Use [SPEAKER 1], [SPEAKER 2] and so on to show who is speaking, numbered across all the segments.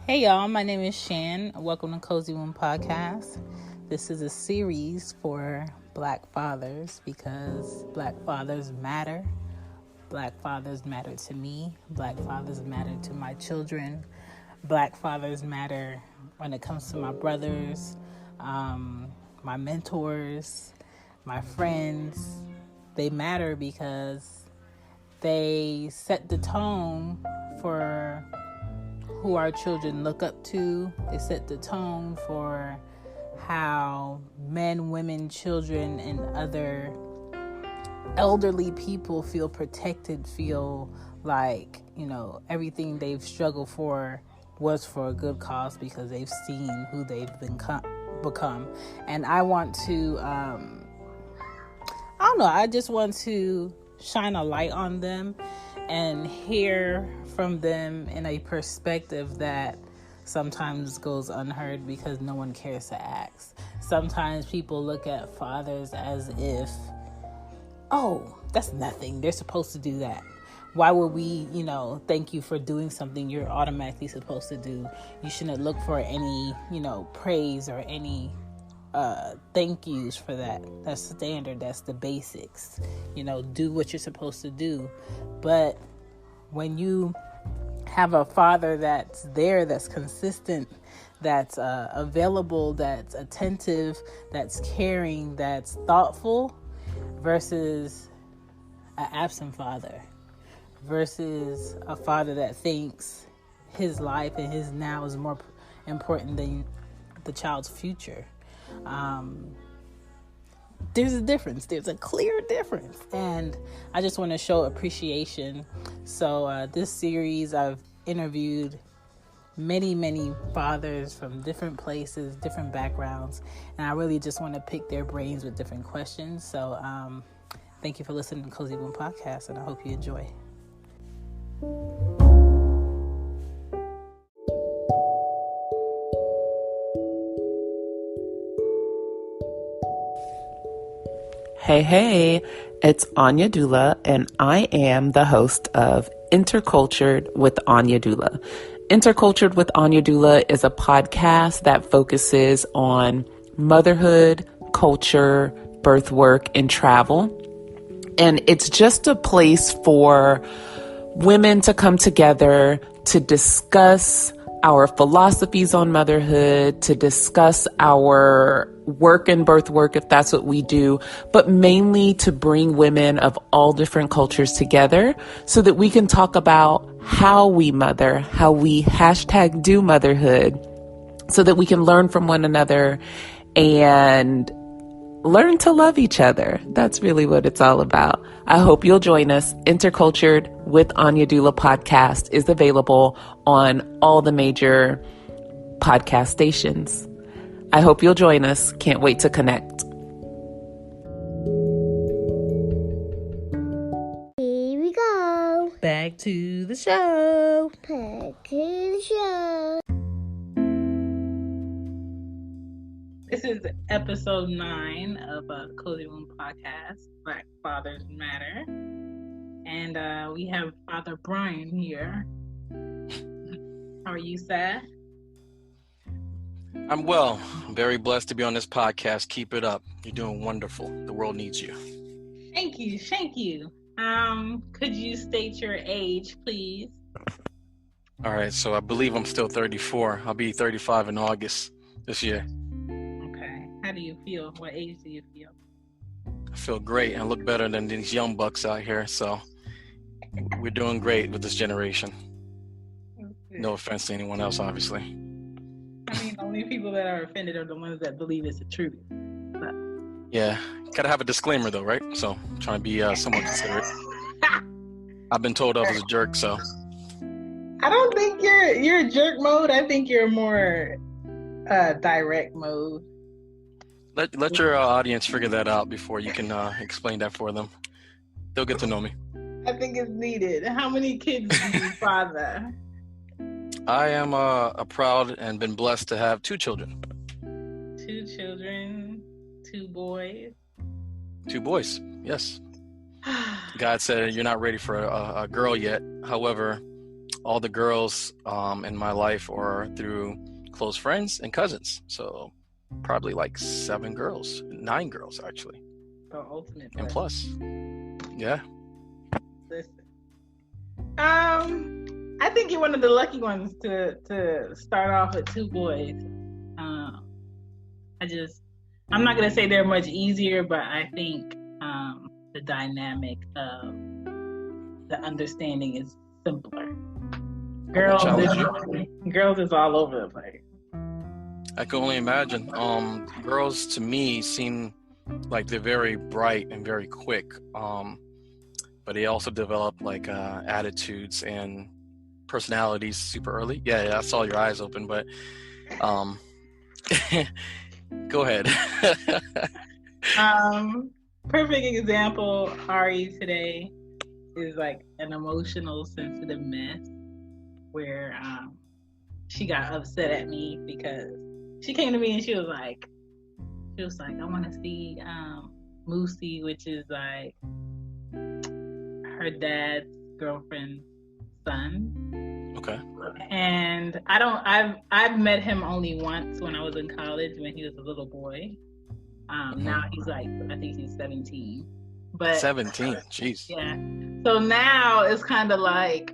[SPEAKER 1] Hey y'all, my name is Shan. Welcome to Cozy Womb Podcast. This is a series for Black fathers because Black fathers matter. Black fathers matter to me. Black fathers matter to my children. Black fathers matter when it comes to my brothers, my mentors, my friends. They matter because they set the tone for who our children look up to. They set the tone for how men, women, children, and other elderly people feel protected, feel like, everything they've struggled for was for a good cause because they've seen who they've become. And I want to, I just want to shine a light on them and hear from them in a perspective that sometimes goes unheard because no one cares to ask. Sometimes people look at fathers as if, oh, that's nothing. They're supposed to do that. Why would we, thank you for doing something you're automatically supposed to do? You shouldn't look for any, praise or any thank yous for that. That's standard. That's the basics. Do what you're supposed to do. But when you have a father that's there, that's consistent, that's available, that's attentive, that's caring, that's thoughtful, versus an absent father, versus a father that thinks his life and his now is more important than the child's future. There's a difference. There's a clear difference. And I just want to show appreciation. So this series, I've interviewed many fathers from different places, different backgrounds. And I really just want to pick their brains with different questions. So thank you for listening to Cozy Womb Podcast, and I hope you enjoy.
[SPEAKER 2] Hey, it's Anya Dula, and I am the host of Intercultured with Anya Dula. Intercultured with Anya Dula is a podcast that focuses on motherhood, culture, birth work, and travel. And it's just a place for women to come together to discuss our philosophies on motherhood, to discuss our work and birth work, if that's what we do, but mainly to bring women of all different cultures together so that we can talk about how we mother, how we #do motherhood, so that we can learn from one another and learn to love each other. That's really what it's all about. I hope you'll join us. Intercultured with Anya Dula podcast is available on all the major podcast stations. I hope you'll join us. Can't wait to connect.
[SPEAKER 3] Here we go.
[SPEAKER 1] Back to the show. This is episode 9 of Cozy Womb Podcast, Black Fathers Matter. And we have Father Bryan here. How are you, sir?
[SPEAKER 4] I'm well. I'm very blessed to be on this podcast. Keep it up. You're doing wonderful. The world needs you.
[SPEAKER 1] Thank you. Could you state your age, please?
[SPEAKER 4] All right, so I believe I'm still 34. I'll be 35 in August this year.
[SPEAKER 1] Okay. How do you feel? What age do you feel?
[SPEAKER 4] I feel great and look better than these young bucks out here, so we're doing great with this generation. No offense to anyone else, obviously.
[SPEAKER 1] I mean, the only people that are offended are the ones that believe it's the truth. But...
[SPEAKER 4] Yeah, gotta have a disclaimer though, right? So I'm trying to be somewhat considerate. I've been told I was a jerk, so.
[SPEAKER 1] I don't think you're jerk mode. I think you're more direct mode.
[SPEAKER 4] Let your audience figure that out before you can explain that for them. They'll get to know me.
[SPEAKER 1] I think it's needed. How many kids do you father?
[SPEAKER 4] I am a proud and been blessed to have 2 children.
[SPEAKER 1] 2 children, 2 boys.
[SPEAKER 4] 2 boys, yes. God said you're not ready for a girl yet. However, all the girls in my life are through close friends and cousins. So probably like 9 girls actually.
[SPEAKER 1] The ultimate
[SPEAKER 4] And
[SPEAKER 1] blessing.
[SPEAKER 4] plus, yeah.
[SPEAKER 1] Listen. I think you're one of the lucky ones to start off with 2 boys. I'm not gonna say they're much easier, but I think the dynamic of the understanding is simpler. Girls is all over the place.
[SPEAKER 4] I can only imagine. Girls to me seem like they're very bright and very quick, but they also develop like attitudes and personalities super early. Yeah, I saw your eyes open, but go ahead.
[SPEAKER 1] Perfect example, Ari today is like an emotional, sensitive mess where she got upset at me because she came to me and she was like, I want to see Moosey, which is like her dad's girlfriend's son.
[SPEAKER 4] Okay.
[SPEAKER 1] And I've met him only once when I was in college when he was a little boy. Now he's like, I think he's 17. But
[SPEAKER 4] 17, jeez.
[SPEAKER 1] Yeah. So now it's kind of like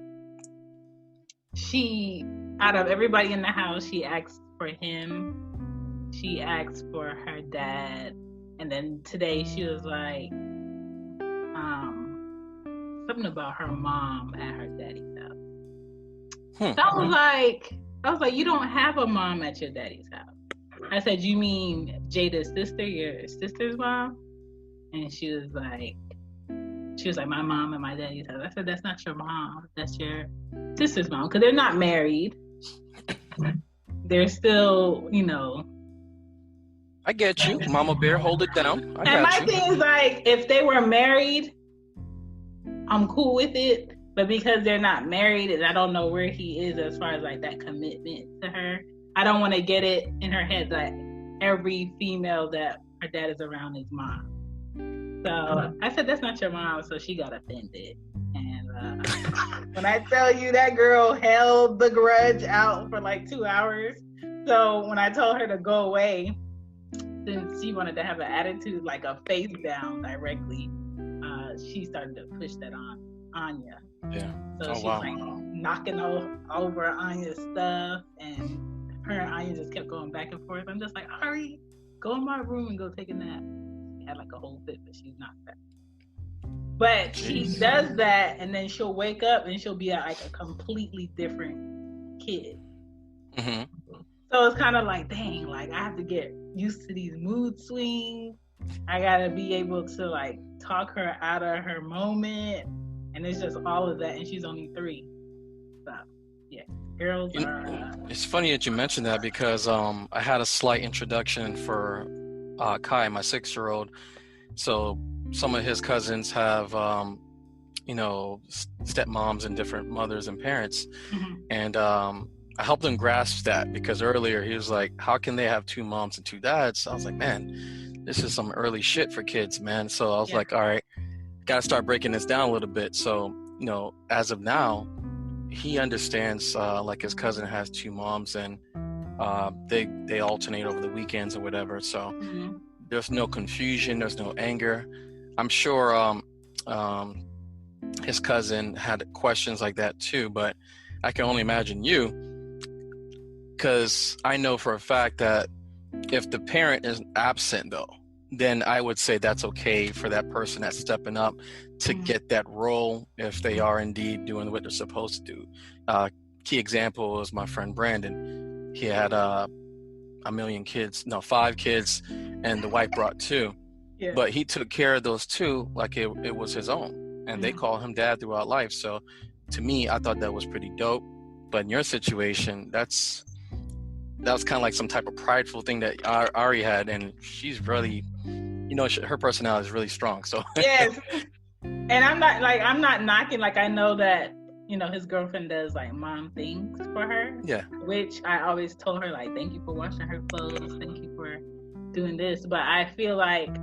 [SPEAKER 1] out of everybody in the house, she asks for him. She asked for her dad. And then today she was like, something about her mom at her daddy's house. So I was like, you don't have a mom at your daddy's house. I said, you mean Jada's sister, your sister's mom? And she was like, my mom and my daddy's house. I said, that's not your mom. That's your sister's mom. Because they're not married. They're still,
[SPEAKER 4] I get you. Mama Bear, hold it down.
[SPEAKER 1] And my thing is like, if they were married, I'm cool with it. But because they're not married and I don't know where he is as far as like that commitment to her, I don't want to get it in her head that every female that her dad is around is mom. So I said, that's not your mom. So she got offended. And when I tell you that girl held the grudge out for like 2 hours. So when I told her to go away, since she wanted to have an attitude, like a face down directly, she started to push that on Anya.
[SPEAKER 4] Yeah.
[SPEAKER 1] So she's like knocking over Anya's stuff, and her and Anya just kept going back and forth. I'm just like, Ari, go in my room and go take a nap. She had like a whole fit, but she's not that. But she does that, and then she'll wake up and she'll be like a completely different kid.
[SPEAKER 4] Mm-hmm.
[SPEAKER 1] So it's kind of like, dang, like I have to get used to these mood swings. I gotta be able to like talk her out of her moment, and it's just all of that. And she's only 3, so yeah, girls are.
[SPEAKER 4] It's funny that you mentioned that because I had a slight introduction for Kai, my 6-year-old. So some of his cousins have, stepmoms and different mothers and parents, and I helped him grasp that because earlier he was like, how can they have 2 moms and 2 dads? So I was like, man, this is some early shit for kids, man. So I was like, all right, got to start breaking this down a little bit. So, as of now, he understands like his cousin has 2 moms and they alternate over the weekends or whatever. So there's no confusion. There's no anger. I'm sure his cousin had questions like that too, but I can only imagine you, because I know for a fact that if the parent is absent though, then I would say that's okay for that person that's stepping up to get that role if they are indeed doing what they're supposed to do. Key example is my friend Brandon. He had 5 kids, and the wife brought 2. Yeah. But he took care of those 2 like it was his own, and they call him dad throughout life. So to me, I thought that was pretty dope. But in your situation, that was kind of like some type of prideful thing that Ari had, and she's really, her personality is really strong. So
[SPEAKER 1] yes, and I'm not knocking. Like I know that his girlfriend does like mom things for her. Yeah. Which I always told her like, thank you for washing her clothes, thank you for doing this. But I feel like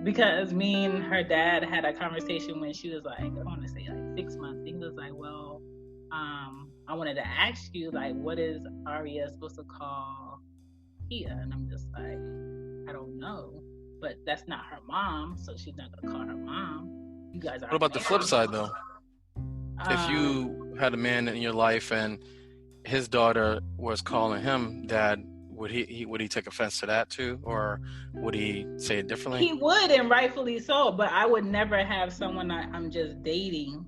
[SPEAKER 1] because me and her dad had a conversation when she was like, I want to say like 6 months. He was like, well, I wanted to ask you, like, what is Arya supposed to call Kia? And I'm just like, I don't know. But that's not her mom, so she's not gonna call her mom. You guys are.
[SPEAKER 4] What about the flip side, though? If you had a man in your life and his daughter was calling him dad, would he take offense to that too, or would he say it differently?
[SPEAKER 1] He would, and rightfully so. But I would never have someone I'm just dating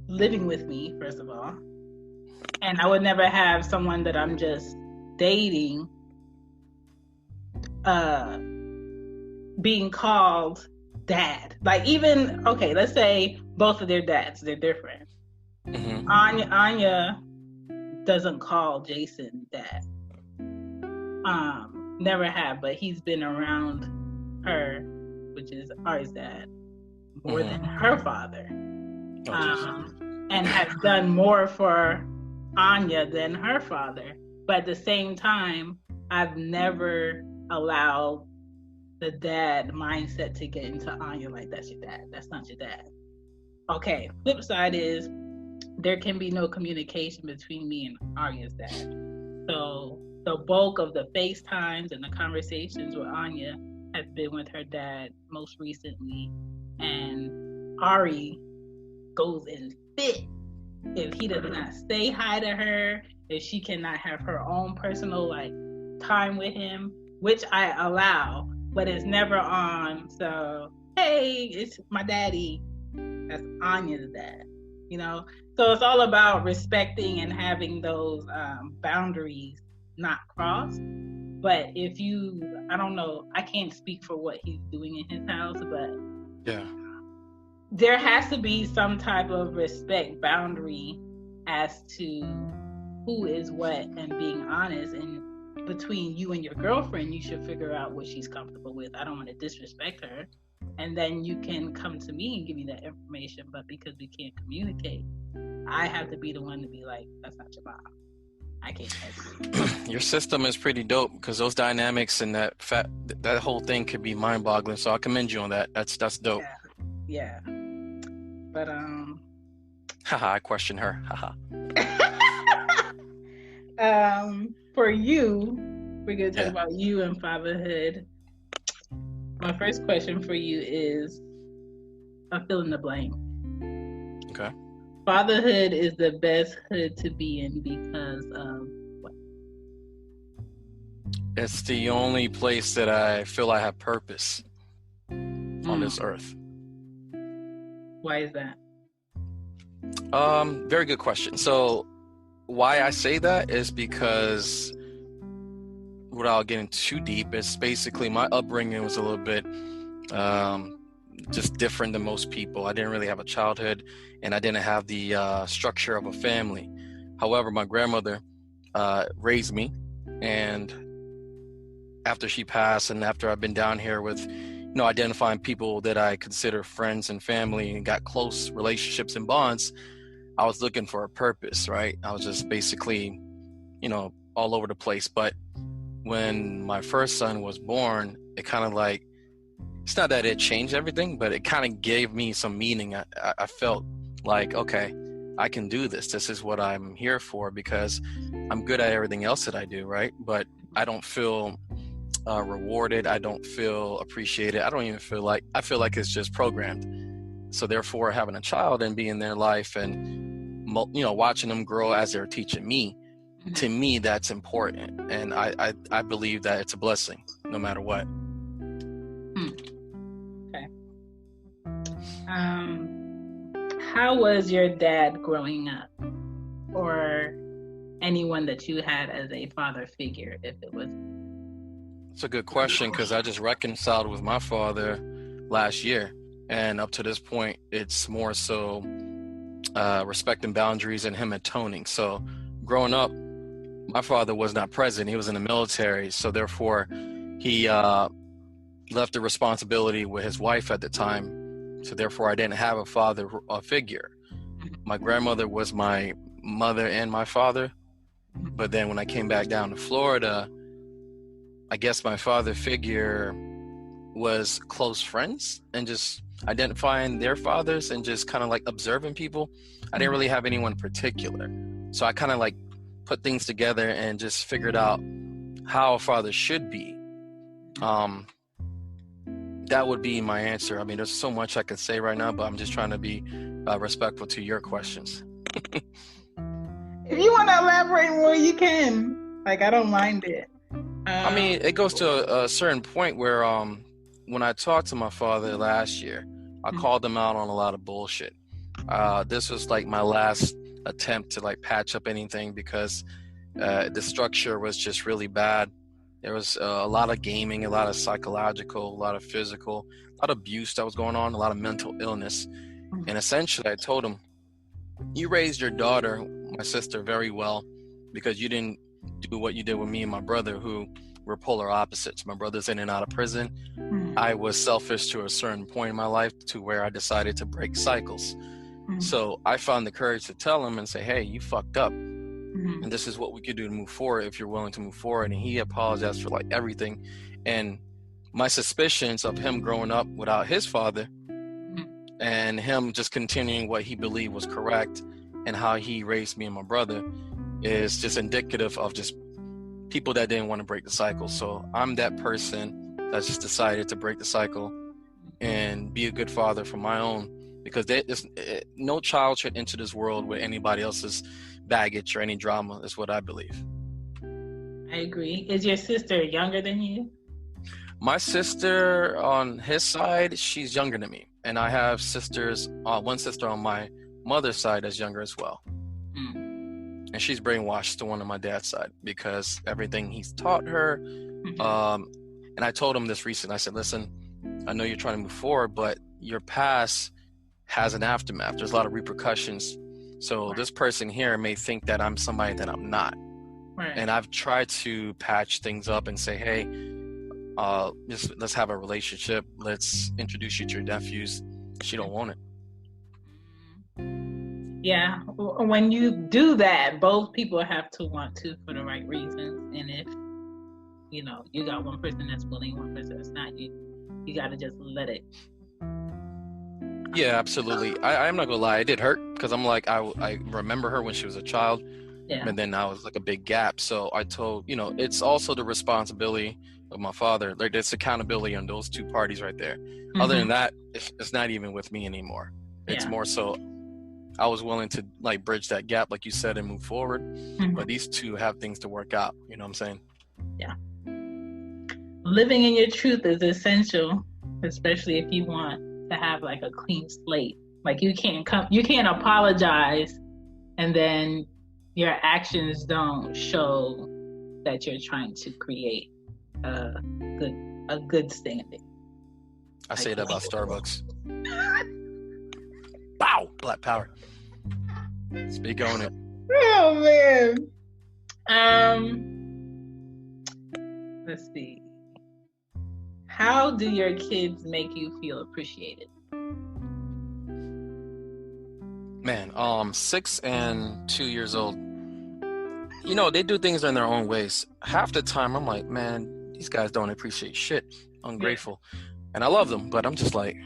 [SPEAKER 1] living with me, first of all, and I would never have someone that I'm just dating being called dad. Like, even, okay, let's say both of their dads, they're different. Anya doesn't call Jason dad. Never have, but he's been around her, which is Ari's dad, more than her father. And has done more for Anya than her father. But at the same time, I've never allowed the dad mindset to get into Anya, like, that's your dad, that's not your dad. Okay, flip side is there can be no communication between me and Arya's dad. So the bulk of the FaceTimes and the conversations with Anya have been with her dad most recently, and Ari goes in fit if he does not say hi to her, if she cannot have her own personal time with him, which I allow, but it's never on. So, hey, it's my daddy. That's Anya's dad, So it's all about respecting and having those boundaries not crossed. But if I don't know, I can't speak for what he's doing in his house, but
[SPEAKER 4] yeah,
[SPEAKER 1] there has to be some type of respect boundary as to who is what, and being honest. And between you and your girlfriend, you should figure out what she's comfortable with. I don't want to disrespect her. And then you can come to me and give me that information. But because we can't communicate, I have to be the one to be like, that's not your mom. I can't help you. Your
[SPEAKER 4] system is pretty dope, because those dynamics and that whole thing could be mind-boggling. So I commend you on that. That's dope.
[SPEAKER 1] Yeah. But
[SPEAKER 4] haha, I question her. Haha.
[SPEAKER 1] For you, we're gonna talk about you and fatherhood. My first question for you is a fill in the blank.
[SPEAKER 4] Okay.
[SPEAKER 1] Fatherhood is the best hood to be in because of what?
[SPEAKER 4] It's the only place that I feel I have purpose on this earth.
[SPEAKER 1] Why is that?
[SPEAKER 4] Very good question. So why I say that is because, without getting too deep, it's basically my upbringing was a little bit just different than most people. I didn't really have a childhood, and I didn't have the structure of a family. However, my grandmother raised me, and after she passed, and after I've been down here with identifying people that I consider friends and family and got close relationships and bonds, I was looking for a purpose, right? I was just basically, all over the place. But when my first son was born, it kind of it's not that it changed everything, but it kind of gave me some meaning. I felt like, okay, I can do this. This is what I'm here for, because I'm good at everything else that I do, right? But I don't feel rewarded. I don't feel appreciated. I feel like it's just programmed. So therefore, having a child and being in their life and watching them grow as they're teaching me, to me, that's important. And I believe that it's a blessing no matter what.
[SPEAKER 1] Okay. How was your dad growing up, or anyone that you had as a father figure, if it was?
[SPEAKER 4] It's a good question, because I just reconciled with my father last year, and up to this point, it's more so respecting boundaries and him atoning. So growing up, my father was not present. He was in the military, so therefore he left the responsibility with his wife at the time. So therefore I didn't have a father figure. My grandmother was my mother and my father, but then when I came back down to Florida, I guess my father figure was close friends and just identifying their fathers and just kind of observing people. I didn't really have anyone in particular. So I kind of like put things together and just figured out how a father should be. That would be my answer. I mean, there's so much I could say right now, but I'm just trying to be respectful to your questions.
[SPEAKER 5] If you want to elaborate more, you can. Like, I don't mind it.
[SPEAKER 4] I mean, it goes to a certain point where when I talked to my father last year, I called him out on a lot of bullshit. This was like my last attempt to like patch up anything because the structure was just really bad. There was a lot of gaming, a lot of psychological, a lot of physical, a lot of abuse that was going on, a lot of mental illness. And essentially I told him, you raised your daughter, my sister, very well because you didn't do what you did with me and my brother, who were polar opposites. My brother's in and out of prison. I was selfish to a certain point in my life to where I decided to break cycles. So I found the courage to tell him and say, hey, you fucked up. And this is what we could do to move forward if you're willing to move forward. And he apologized for like everything. And my suspicions of him growing up without his father and him just continuing what he believed was correct and how he raised me and my brother is just indicative of just people that didn't want to break the cycle. So I'm that person that just decided to break the cycle and be a good father for my own, because no child should enter this world with anybody else's baggage or any drama, is what I believe.
[SPEAKER 5] I agree. Is your sister younger than you?
[SPEAKER 4] My sister on his side, she's younger than me. And I have sisters, one sister on my mother's side that's younger as well. And she's brainwashed to one on my dad's side because everything he's taught her. And I told him this recently. I said, listen, I know you're trying to move forward, but your past has an aftermath. There's a lot of repercussions. So this person here may think that I'm somebody that I'm not. And I've tried to patch things up and say, hey, let's have a relationship. Let's introduce you to your nephews. She don't want it.
[SPEAKER 5] Yeah. When you do that, both people have to want to for the right reasons. And if, you got one person that's willing, one person that's not, you got to just let it.
[SPEAKER 4] Yeah, absolutely. I'm not gonna lie, it did hurt because I'm like, I remember her when she was a child, and then now it's like a big gap. So I told, it's also the responsibility of my father. Like, there's accountability on those two parties right there. Other than that, it's not even with me anymore. It's more so I was willing to like bridge that gap, like you said, and move forward. But these two have things to work out. You know what I'm saying?
[SPEAKER 5] Yeah. Living in your truth is essential, especially if you want to have like a clean slate. Like you can't apologize and then your actions don't show that you're trying to create a good standing.
[SPEAKER 4] I say that about Starbucks. Bow! Black power. Speak on it.
[SPEAKER 5] Oh man. Let's see. How do your kids make you feel appreciated?
[SPEAKER 4] Man, 6 and 2 years old. They do things in their own ways. Half the time I'm like, man, these guys don't appreciate shit. Ungrateful. And I love them, but I'm just like,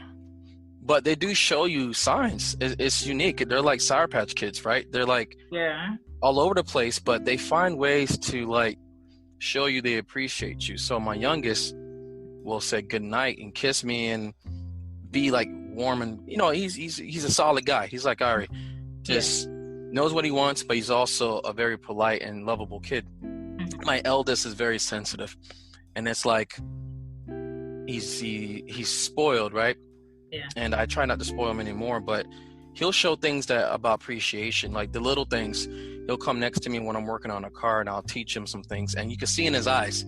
[SPEAKER 4] but they do show you signs. It's unique. They're like Sour Patch Kids, right? They're like all over the place, but they find ways to like show you they appreciate you. So my youngest will say good night and kiss me and be like warm, and he's a solid guy. He's like Ari, just knows what he wants, but he's also a very polite and lovable kid. My eldest is very sensitive, and it's like he's spoiled, right? And I try not to spoil him anymore, but he'll show things about appreciation, like the little things. He'll come next to me when I'm working on a car and I'll teach him some things, and you can see in his eyes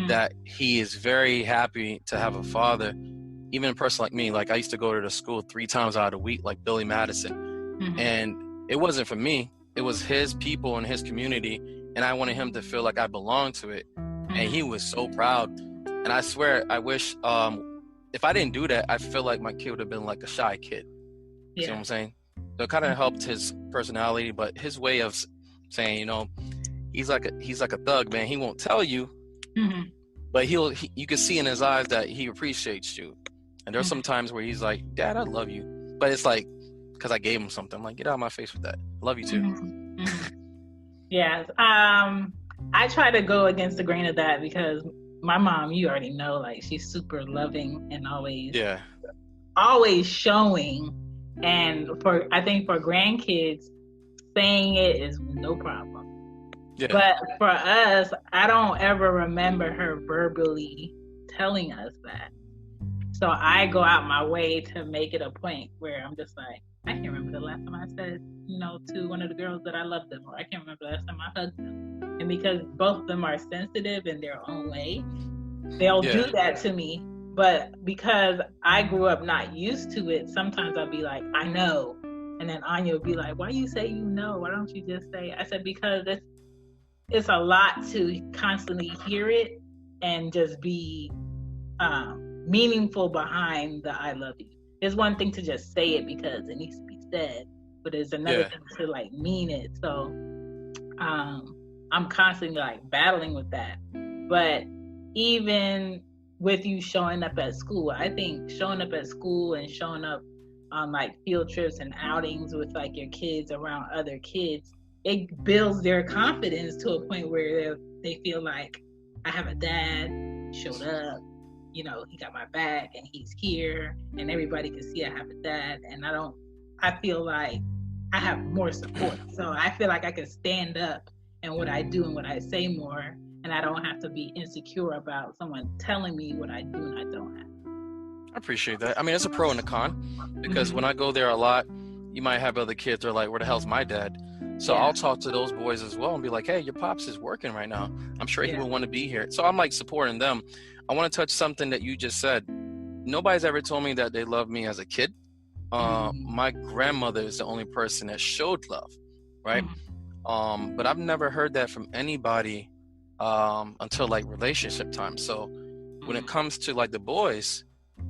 [SPEAKER 4] that he is very happy to have a father. Even a person like me, like I used to go to the school 3 times out of the week, like Billy Madison. And it wasn't for me. It was his people and his community. And I wanted him to feel like I belonged to it. And he was so proud. And I swear, I wish, if I didn't do that, I feel like my kid would have been like a shy kid. You see what I'm saying? So it kind of helped his personality, but his way of saying, he's like a thug, man. He won't tell you, but you can see in his eyes that he appreciates you. And there's some times where he's like, Dad, I love you. But it's like because I gave them something. I'm like, get out of my face with that. Love you too.
[SPEAKER 5] Mm-hmm. Yes. I try to go against the grain of that because my mom, you already know, like she's super loving and always showing. And I think for grandkids, saying it is no problem.
[SPEAKER 4] Yeah.
[SPEAKER 5] But for us, I don't ever remember her verbally telling us that. So I go out my way to make it a point where I'm just like, I can't remember the last time I said, to one of the girls that I love them, or I can't remember the last time I hugged them. And because both of them are sensitive in their own way, they'll do that to me. But because I grew up not used to it, sometimes I'll be like, I know. And then Anya will be like, why you say you know? Why don't you just say? I said, because it's a lot to constantly hear it and just be meaningful behind the I love you. It's one thing to just say it because it needs to be said, but it's another thing to like mean it. So I'm constantly like battling with that. But even with you showing up at school, I think showing up at school and showing up on like field trips and outings with like your kids around other kids, it builds their confidence to a point where they feel like, I have a dad, showed up, he got my back and he's here and everybody can see I have a dad, and I feel like I have more support. So I feel like I can stand up in what I do and what I say more, and I don't have to be insecure about someone telling me what I do and I don't have.
[SPEAKER 4] I appreciate that. I mean, it's a pro and a con, because when I go there a lot, you might have other kids that are like, where the hell's my dad? So I'll talk to those boys as well and be like, hey, your pops is working right now. I'm sure he would want to be here. So I'm like supporting them. I want to touch something that you just said. Nobody's ever told me that they love me as a kid. My grandmother is the only person that showed love, right? But I've never heard that from anybody until like relationship time. So when it comes to like the boys,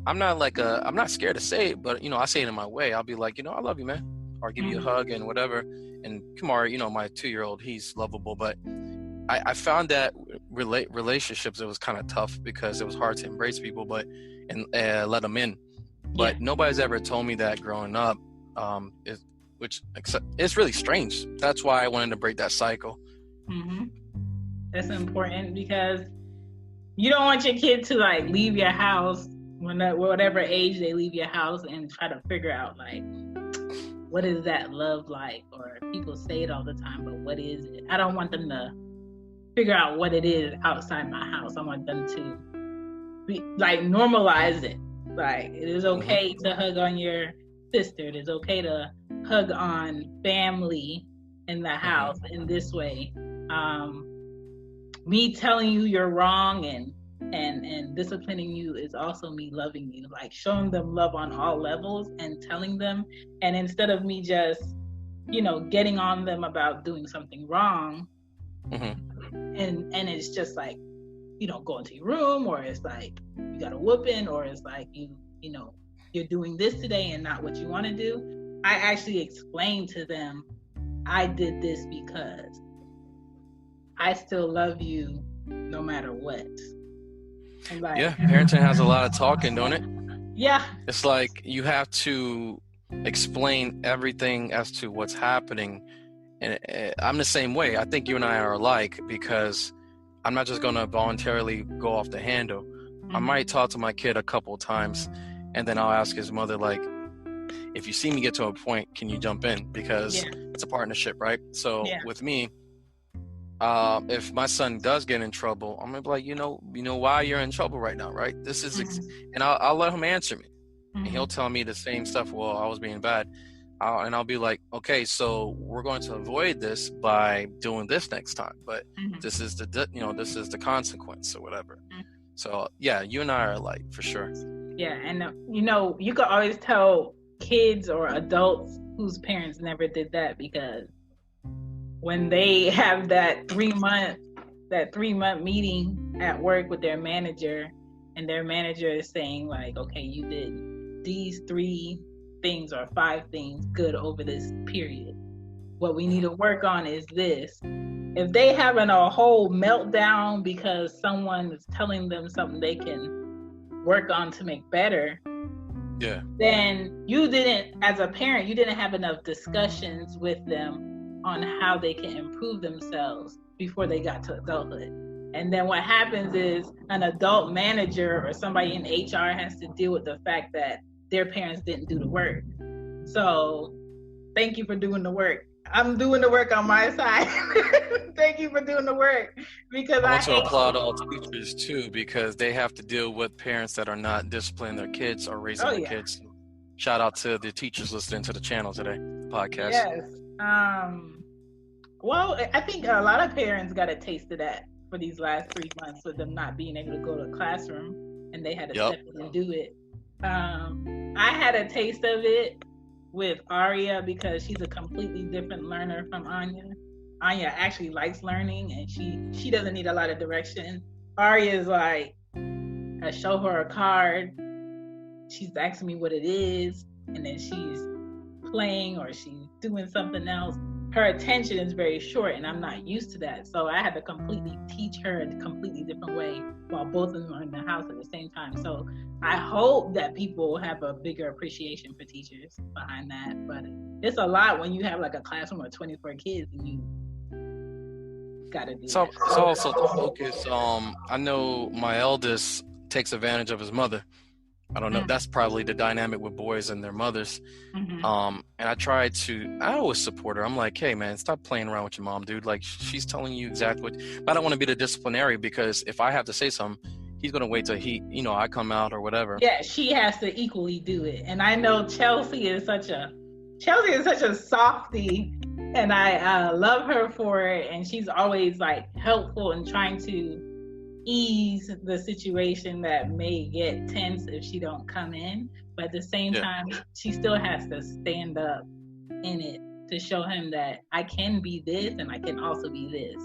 [SPEAKER 4] I'm not scared to say it, but I say it in my way. I'll be like, I love you, man, or give you a hug and whatever. And Kumar, my 2-year-old, he's lovable, but I found that relationships, it was kind of tough because it was hard to embrace people, and let them in. But nobody's ever told me that growing up, which it's really strange. That's why I wanted to break that cycle.
[SPEAKER 5] That's important, because you don't want your kid to like leave your house whatever age they leave your house and try to figure out like, what is that love like? Or people say it all the time, but what is it? I don't want them to figure out what it is outside my house. I want them to be like normalize it. Like, it is okay to hug on your sister. It is okay to hug on family in the house in this way. Me telling you you're wrong and disciplining you is also me loving you, like showing them love on all levels and telling them. And instead of me just, getting on them about doing something wrong, and it's just like, go into your room, or it's like you got a whooping, or it's like you're doing this today and not what you want to do. I actually explained to them, I did this because I still love you no matter what. Like,
[SPEAKER 4] parenting has a lot of talking, don't it?
[SPEAKER 5] Yeah.
[SPEAKER 4] It's like you have to explain everything as to what's happening. And I'm the same way. I think you and I are alike, because I'm not just going to voluntarily go off the handle. I might talk to my kid a couple of times, and then I'll ask his mother, like, if you see me get to a point, can you jump in? Because it's a partnership, right? So with me, if my son does get in trouble, I'm gonna be like, you know why you're in trouble right now, right? This is, and I'll let him answer me, and he'll tell me the same stuff. Well, I was being bad, and I'll be like, okay, so we're going to avoid this by doing this next time, but this is this is the consequence or whatever. So you and I are alike for sure.
[SPEAKER 5] Yeah, and you can always tell kids or adults whose parents never did that, because when they have that 3-month meeting at work with their manager, and their manager is saying like, okay, you did these 3 things or 5 things good over this period. What we need to work on is this. If they having a whole meltdown because someone is telling them something they can work on to make better,
[SPEAKER 4] Yeah.
[SPEAKER 5] then you didn't, as a parent, you didn't have enough discussions with them on how they can improve themselves before they got to adulthood. And then what happens is an adult manager or somebody in HR has to deal with the fact that their parents didn't do the work. So thank you for doing the work. I'm doing the work on my side. Thank you for doing the work, because
[SPEAKER 4] I want to applaud all teachers too, because they have to deal with parents that are not disciplining their kids or raising their kids. Shout out to the teachers listening to the channel today, podcast.
[SPEAKER 5] Yes. Well, I think a lot of parents got a taste of that for these last 3 months with them not being able to go to the classroom, and they had to step in and do it. I had a taste of it with Aria because she's a completely different learner from Anya. Anya actually likes learning, and she doesn't need a lot of direction. Aria is like, I show her a card, she's asking me what it is, and then she's playing or she's doing something else. Her attention is very short, and I'm not used to that. So I had to completely teach her a completely different way while both of them are in the house at the same time. So I hope that people have a bigger appreciation for teachers behind that. But it's a lot when you have like a classroom of 24 kids and you gotta do
[SPEAKER 4] So
[SPEAKER 5] that.
[SPEAKER 4] it's also the focus. I know my eldest takes advantage of his mother. I don't know. That's probably the dynamic with boys and their mothers. And I always support her. I'm like, hey man, stop playing around with your mom, dude. Like, she's telling you exactly what, but I don't want to be the disciplinary, because if I have to say something, he's going to wait till I come out or whatever.
[SPEAKER 5] Yeah, she has to equally do it. And I know Chelsea is such a softie, and I love her for it. And she's always like helpful in trying to ease the situation that may get tense if she don't come in. But at the same time, she still has to stand up in it to show him that I can be this and I can also be this.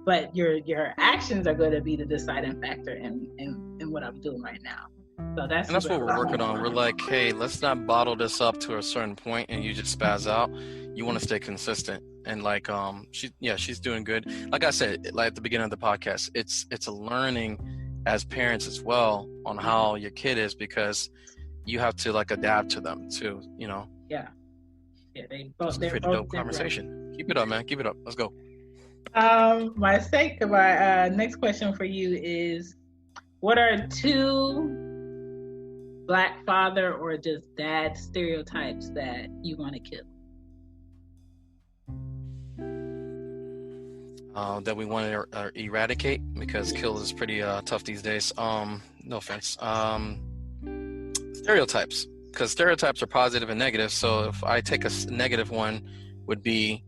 [SPEAKER 5] But your actions are going to be the deciding factor in what I'm doing right now. So that's
[SPEAKER 4] what we're working on. We're like, hey, let's not bottle this up to a certain point and you just spaz out. You want to stay consistent. And like, she's doing good. Like I said, like at the beginning of the podcast, it's a learning as parents as well on how your kid is, because you have to like adapt to them too, you know?
[SPEAKER 5] Yeah. Yeah,
[SPEAKER 4] they're both dope conversation. Keep it up, man. Keep it up. Let's go.
[SPEAKER 5] My next question for you is, what are 2 Black father or just dad stereotypes that you want to kill?
[SPEAKER 4] That we want to eradicate, because kill is pretty tough these days. No offense. Stereotypes, because stereotypes are positive and negative. So if I take a negative one, would be,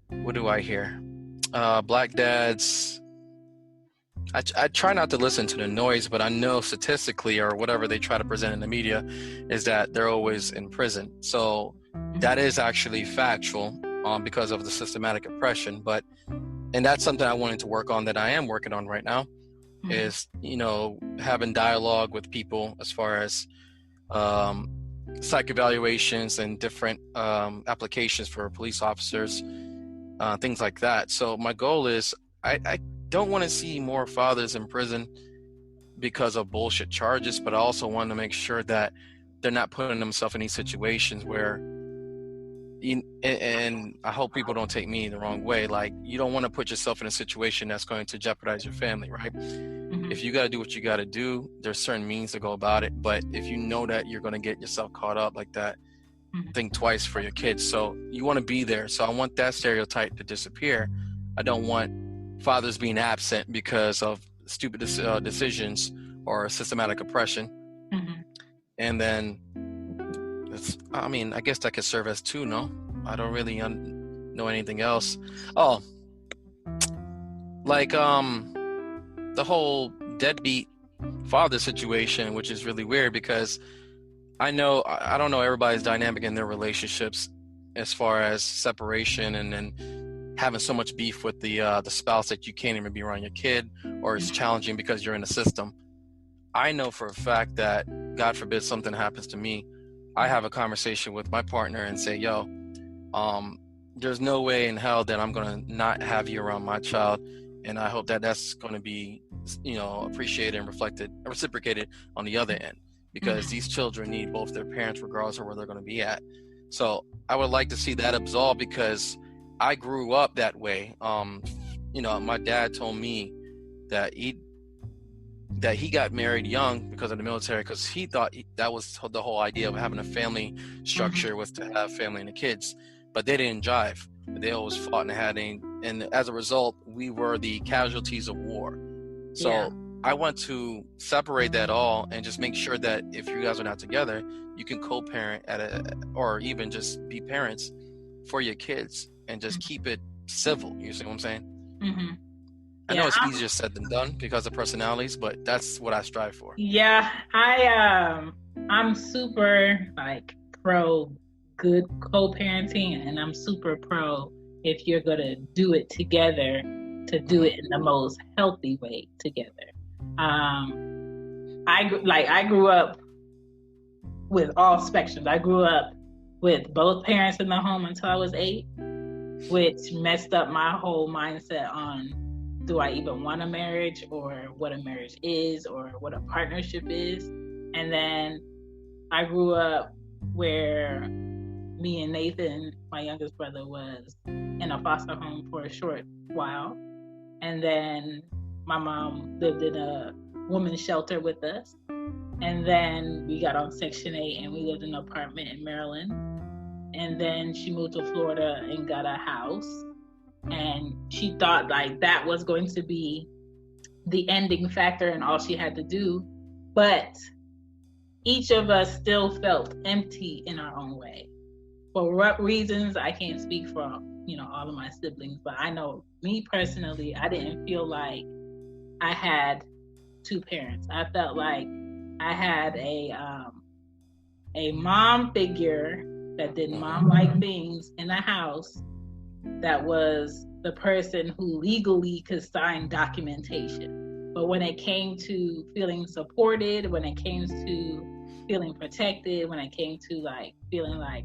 [SPEAKER 4] what do I hear? Black dads. I try not to listen to the noise, but I know statistically, or whatever they try to present in the media, is that they're always in prison. So that is actually factual, because of the systematic oppression. And that's something I wanted to work on, that I am working on right now, is, having dialogue with people as far as psych evaluations and different applications for police officers, things like that. So my goal is, I don't want to see more fathers in prison because of bullshit charges, but I also want to make sure that they're not putting themselves in these situations where, and I hope people don't take me the wrong way, like, you don't want to put yourself in a situation that's going to jeopardize your family, right? If you got to do what you got to do, there's certain means to go about it. But if you know that you're going to get yourself caught up like that, think twice for your kids. So you want to be there. So I want that stereotype to disappear. I don't want fathers being absent because of stupid decisions or systematic oppression. And then I guess that could serve as 2, no? I don't really know anything else. Oh, like the whole deadbeat father situation, which is really weird, because I don't know everybody's dynamic in their relationships as far as separation, and then having so much beef with the spouse that you can't even be around your kid, or it's challenging because you're in the system. I know for a fact that, God forbid something happens to me, I have a conversation with my partner and say, yo, there's no way in hell that I'm going to not have you around my child. And I hope that that's going to be, appreciated and reciprocated on the other end. because these children need both their parents regardless of where they're going to be at. So I would like to see that absolved, because I grew up that way. My dad told me that he got married young because of the military, because he thought that was the whole idea of having a family structure was to have family and the kids, but they didn't jive. They always fought and as a result, we were the casualties of war. So I want to separate that all and just make sure that if you guys are not together, you can co-parent or even just be parents for your kids and just keep it civil. You see what I'm saying?
[SPEAKER 5] Mm-hmm.
[SPEAKER 4] I know it's easier said than done because of personalities, but that's what I strive for.
[SPEAKER 5] Yeah, I'm super pro good co-parenting, and I'm super pro if you're gonna do it together, to do it in the most healthy way together. I grew up with all spectrums. I grew up with both parents in the home until I was 8, which messed up my whole mindset on, do I even want a marriage, or what a marriage is, or what a partnership is? And then I grew up where me and Nathan, my youngest brother, was in a foster home for a short while. And then my mom lived in a women's shelter with us. And then we got on Section 8 and we lived in an apartment in Maryland. And then she moved to Florida and got a house. And she thought that was going to be the ending factor and all she had to do. But each of us still felt empty in our own way. For what reasons, I can't speak for all of my siblings, but I know me personally, I didn't feel like I had two parents. I felt like I had a mom figure that did mom-like things in the house, that was the person who legally could sign documentation. But when it came to feeling supported, when it came to feeling protected, when it came to feeling like,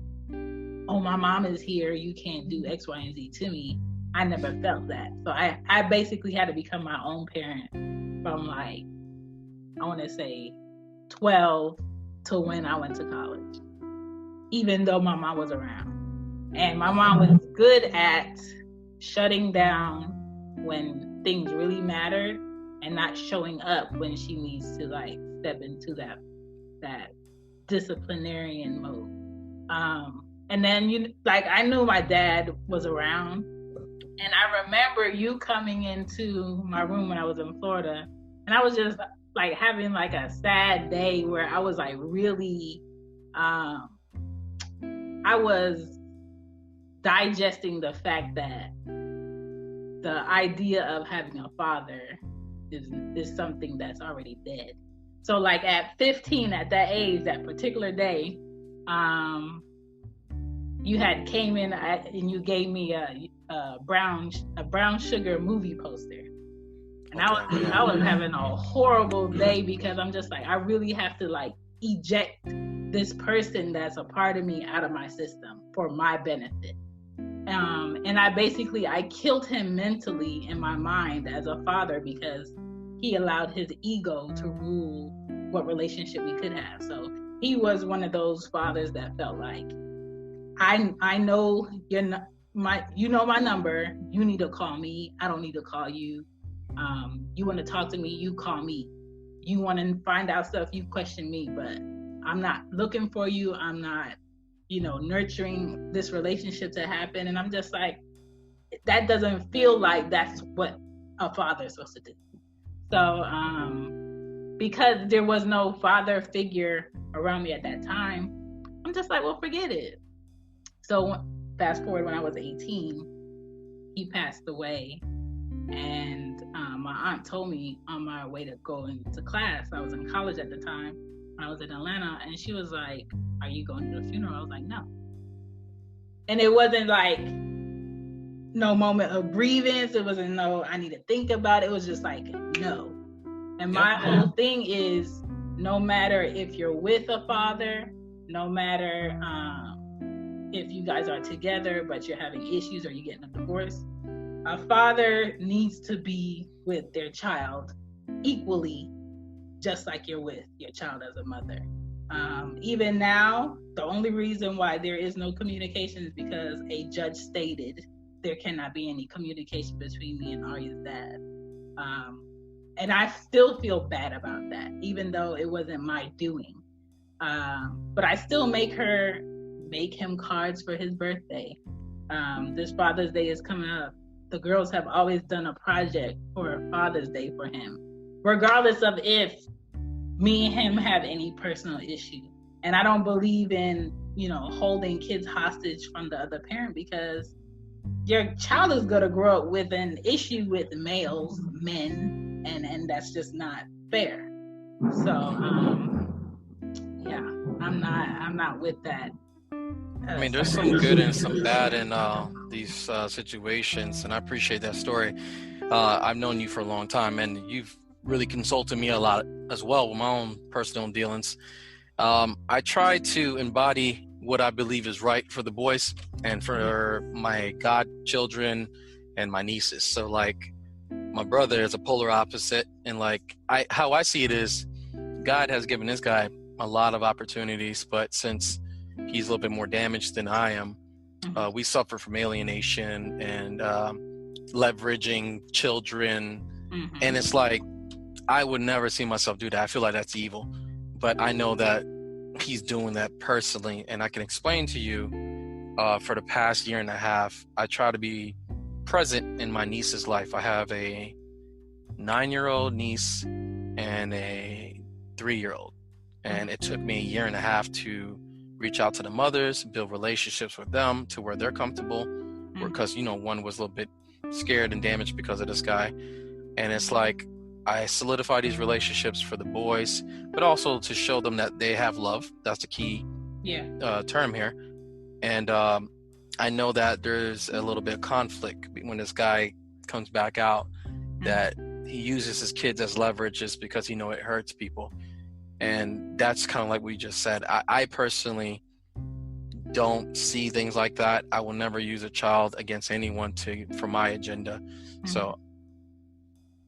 [SPEAKER 5] oh, my mom is here, you can't do X, Y, and Z to me, I never felt that. So I basically had to become my own parent from I want to say 12 to when I went to college, even though my mom was around. And my mom was good at shutting down when things really mattered and not showing up when she needs to step into that disciplinarian mode. And then I knew my dad was around, and I remember you coming into my room when I was in Florida, and I was just having a sad day where I was really I was digesting the fact that the idea of having a father is something that's already dead. So at 15, at that age, that particular day, you had came in and you gave me a brown sugar movie poster. And I was having a horrible day because I'm just I really have to eject this person that's a part of me out of my system for my benefit. And I killed him mentally in my mind as a father because he allowed his ego to rule what relationship we could have. So he was one of those fathers that felt I know you know my number. You need to call me. I don't need to call you. You want to talk to me, you call me. You want to find out stuff, you question me, but I'm not looking for you. I'm not, nurturing this relationship to happen. And I'm just that doesn't feel like that's what a father is supposed to do. So, because there was no father figure around me at that time, I'm just well, forget it. So fast forward, when I was 18, he passed away. And my aunt told me on my way to go into class, I was in college at the time, I was in Atlanta, and she was like, are you going to the funeral? I was like, no. And it wasn't no moment of grievance. It wasn't I need to think about it. It was just no. And my whole thing is, no matter if you're with a father, no matter if you guys are together but you're having issues or you're getting a divorce, a father needs to be with their child equally, just like you're with your child as a mother. Even now, the only reason why there is no communication is because a judge stated there cannot be any communication between me and Arya's dad. And I still feel bad about that, even though it wasn't my doing. But I still make him cards for his birthday. This Father's Day is coming up. The girls have always done a project for Father's Day for him, regardless of if me and him have any personal issue. And I don't believe in, holding kids hostage from the other parent, because your child is going to grow up with an issue with men, and that's just not fair. So, I'm not with that.
[SPEAKER 4] I mean, there's some good and some bad in these situations, and I appreciate that story. I've known you for a long time, and you've really consulted me a lot as well with my own personal dealings. I try to embody what I believe is right for the boys and for my godchildren and my nieces. So, like, my brother is a polar opposite, and how I see it is, God has given this guy a lot of opportunities, but since he's a little bit more damaged than I am, we suffer from alienation and leveraging children, and it's like, I would never see myself do that. I feel like that's evil, but I know that he's doing that personally, and I can explain to you, for the past year and a half, I try to be present in my niece's life. I have a 9-year-old niece and a 3-year-old, and it took me a year and a half to reach out to the mothers, build relationships with them to where they're comfortable, because one was a little bit scared and damaged because of this guy. And it's like, I solidify these relationships for the boys, but also to show them that they have love. That's the key term here. And I know that there's a little bit of conflict when this guy comes back out, that he uses his kids as leverage just because it hurts people. And that's kind of like we just said. I personally don't see things like that. I will never use a child against anyone for my agenda. So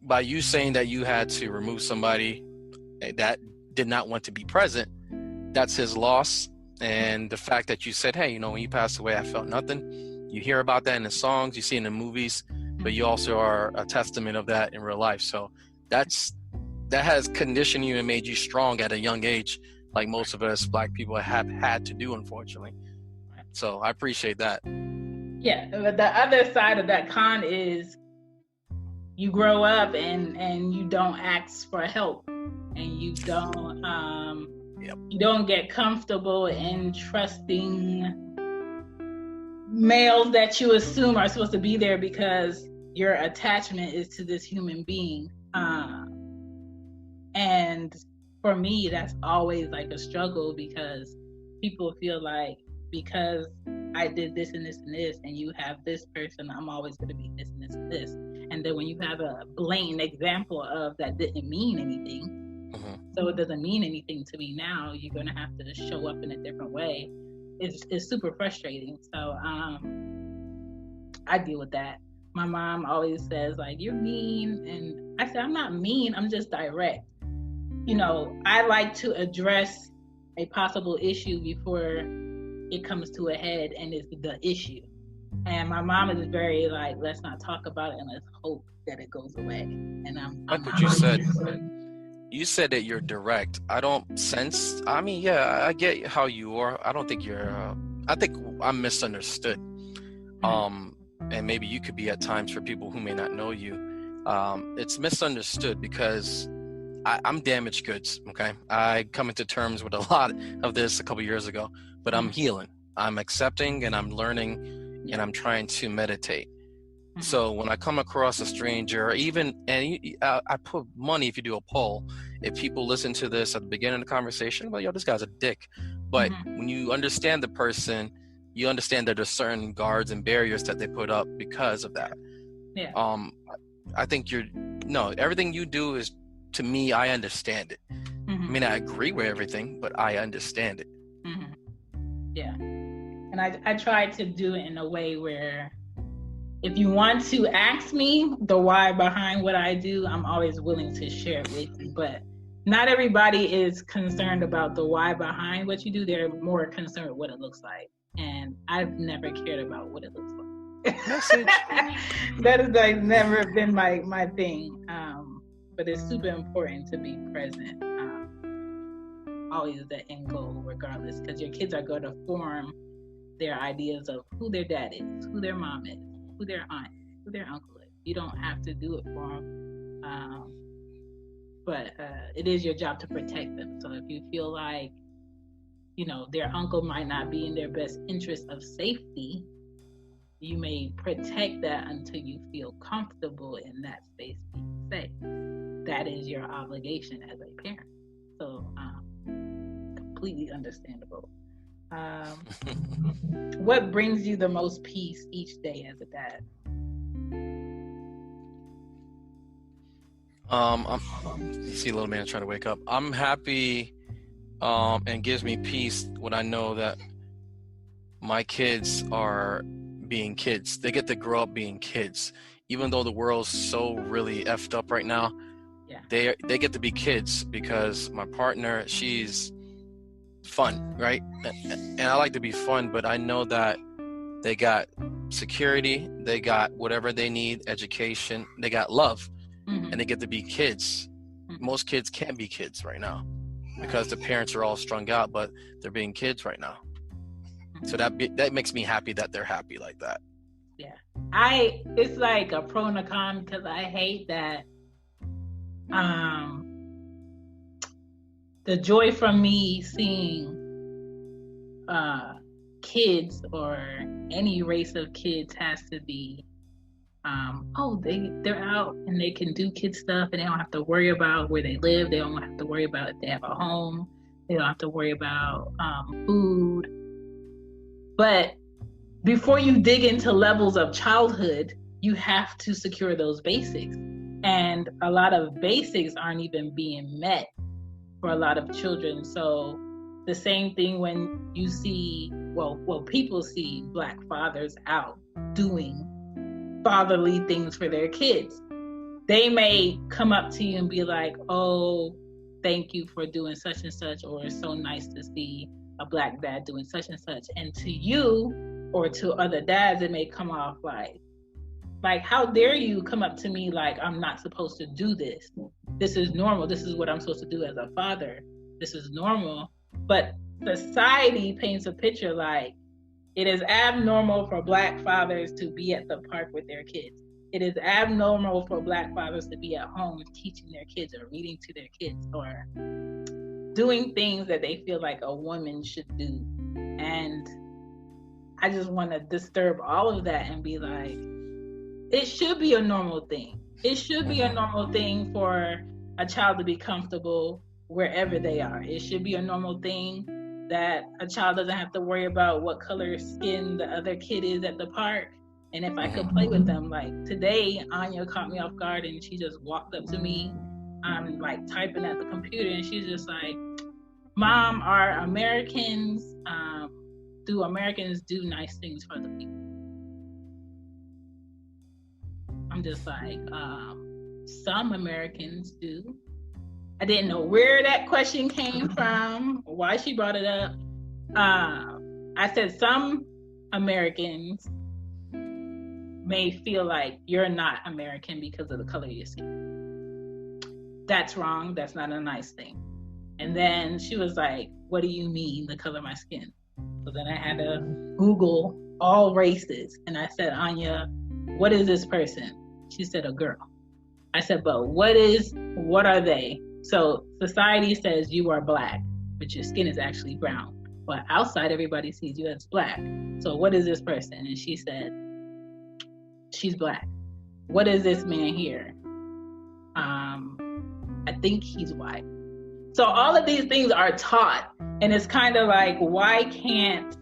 [SPEAKER 4] by you saying that you had to remove somebody that did not want to be present, that's his loss. And the fact that you said, hey, when you passed away, I felt nothing. You hear about that in the songs, you see in the movies, but you also are a testament of that in real life. So that has conditioned you and made you strong at a young age, like most of us Black people have had to do, unfortunately. So I appreciate that.
[SPEAKER 5] Yeah, but the other side of that con is you grow up and you don't ask for help, and you don't get comfortable in trusting males that you assume are supposed to be there because your attachment is to this human being. And for me, that's always like a struggle, because people feel like, because I did this and this and this, and you have this person, I'm always going to be this and this and this. And then when you have a blatant example of that didn't mean anything, so it doesn't mean anything to me now, you're going to have to show up in a different way. It's super frustrating. So I deal with that. My mom always says, like, you're mean. And I said, I'm not mean, I'm just direct. I like to address a possible issue before it comes to a head and it's the issue. And my mom is very like, let's not talk about it and let's hope that it goes away. And I'm
[SPEAKER 4] like what you said. You said that you're direct. I don't sense. I mean, yeah, I get how you are. I don't think you're. I think I'm misunderstood. And maybe you could be at times for people who may not know you. It's misunderstood because I'm damaged goods. Okay, I come into terms with a lot of this a couple years ago, but I'm healing. I'm accepting and I'm learning, and I'm trying to meditate. So when I come across a stranger, I put money, if you do a poll, if people listen to this at the beginning of the conversation, well, this guy's a dick. But when you understand the person, you understand that there's certain guards and barriers that they put up because of that.
[SPEAKER 5] Yeah.
[SPEAKER 4] I think everything you do is, to me, I understand it. I mean, I agree with everything, but I understand it.
[SPEAKER 5] Yeah. And I try to do it in a way where, if you want to ask me the why behind what I do, I'm always willing to share it with you. But not everybody is concerned about the why behind what you do. They're more concerned with what it looks like. And I've never cared about what it looks like.
[SPEAKER 4] Message.
[SPEAKER 5] That is like never been my thing. But it's super important to be present. Always the end goal, regardless, because your kids are going to form their ideas of who their dad is, who their mom is, who their aunt, who their uncle is. You don't have to do it for them, but it is your job to protect them. So if you feel like, you know, their uncle might not be in their best interest of safety, you may protect that until you feel comfortable in that space being safe. That is your obligation as a parent. So completely understandable. What brings you the most peace each day as a dad?
[SPEAKER 4] You see little man trying to wake up. I'm happy, and gives me peace when I know that my kids are being kids. They get to grow up being kids, even though the world's so really effed up right now.
[SPEAKER 5] Yeah.
[SPEAKER 4] They get to be kids because my partner, she's fun, right? And I like to be fun, but I know that they got security, they got whatever they need, education, they got love, and they get to be kids. Most kids can't be kids right now because the parents are all strung out, but they're being kids right now. So that makes me happy that they're happy like that.
[SPEAKER 5] Yeah, it's like a pro and a con, because I hate that. The joy from me seeing kids or any race of kids has to be they're out and they can do kid stuff and they don't have to worry about where they live. They don't have to worry about if they have a home. They don't have to worry about food. But before you dig into levels of childhood, you have to secure those basics. And a lot of basics aren't even being met for a lot of children. So the same thing when you see, people see Black fathers out doing fatherly things for their kids. They may come up to you and be like, oh, thank you for doing such and such, or it's so nice to see a Black dad doing such and such. And to you or to other dads, it may come off like, how dare you come up to me like I'm not supposed to do this? This is normal. This is what I'm supposed to do as a father. This is normal. But society paints a picture like it is abnormal for Black fathers to be at the park with their kids. It is abnormal for Black fathers to be at home teaching their kids or reading to their kids or doing things that they feel like a woman should do. And I just want to disturb all of that and be like, it should be a normal thing. It should be a normal thing for a child to be comfortable wherever they are. It should be a normal thing that a child doesn't have to worry about what color skin the other kid is at the park. And if I could play with them, like today, Anya caught me off guard and she just walked up to me. I'm like typing at the computer and she's just like, Mom, do Americans do nice things for other people? I'm just like, some Americans do. I didn't know where that question came from, or why she brought it up. I said some Americans may feel like you're not American because of the color of your skin. That's wrong. That's not a nice thing. And then she was like, what do you mean, the color of my skin? So then I had to Google all races. And I said, Anya, what is this person? She said, a girl. I said, but what are they? So society says you are Black, but your skin is actually brown. But outside, everybody sees you as Black. So what is this person? And she said, she's Black. What is this man here? I think he's white. So all of these things are taught. And it's kind of like, why can't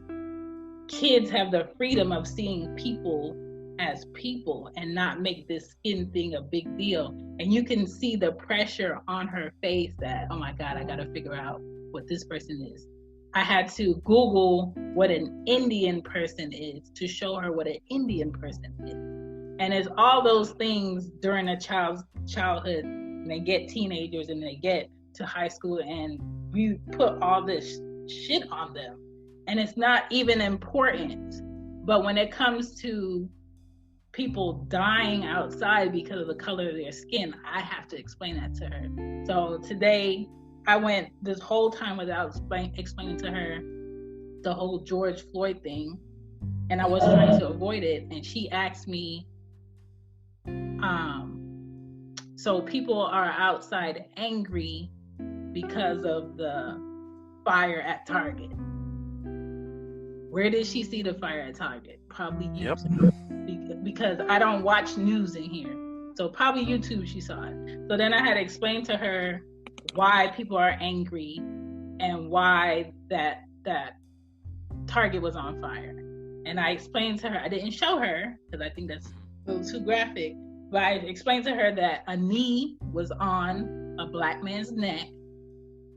[SPEAKER 5] kids have the freedom of seeing people as people and not make this skin thing a big deal? And you can see the pressure on her face that, oh my God, I got to figure out what this person is. I had to Google what an Indian person is to show her what an Indian person is. And it's all those things during a child's childhood. And they get teenagers and they get to high school and we put all this shit on them, and it's not even important. But when it comes to people dying outside because of the color of their skin, I have to explain that to her. So today I went this whole time without explaining to her the whole George Floyd thing, and I was trying to avoid it, and she asked me, so people are outside angry because of the fire at Target. Where did she see the fire at Target? Probably YouTube. Yep. Because I don't watch news in here. So probably YouTube she saw it. So then I had to explain to her why people are angry and why that Target was on fire. And I explained to her, I didn't show her because I think that's a little too graphic, but I explained to her that a knee was on a black man's neck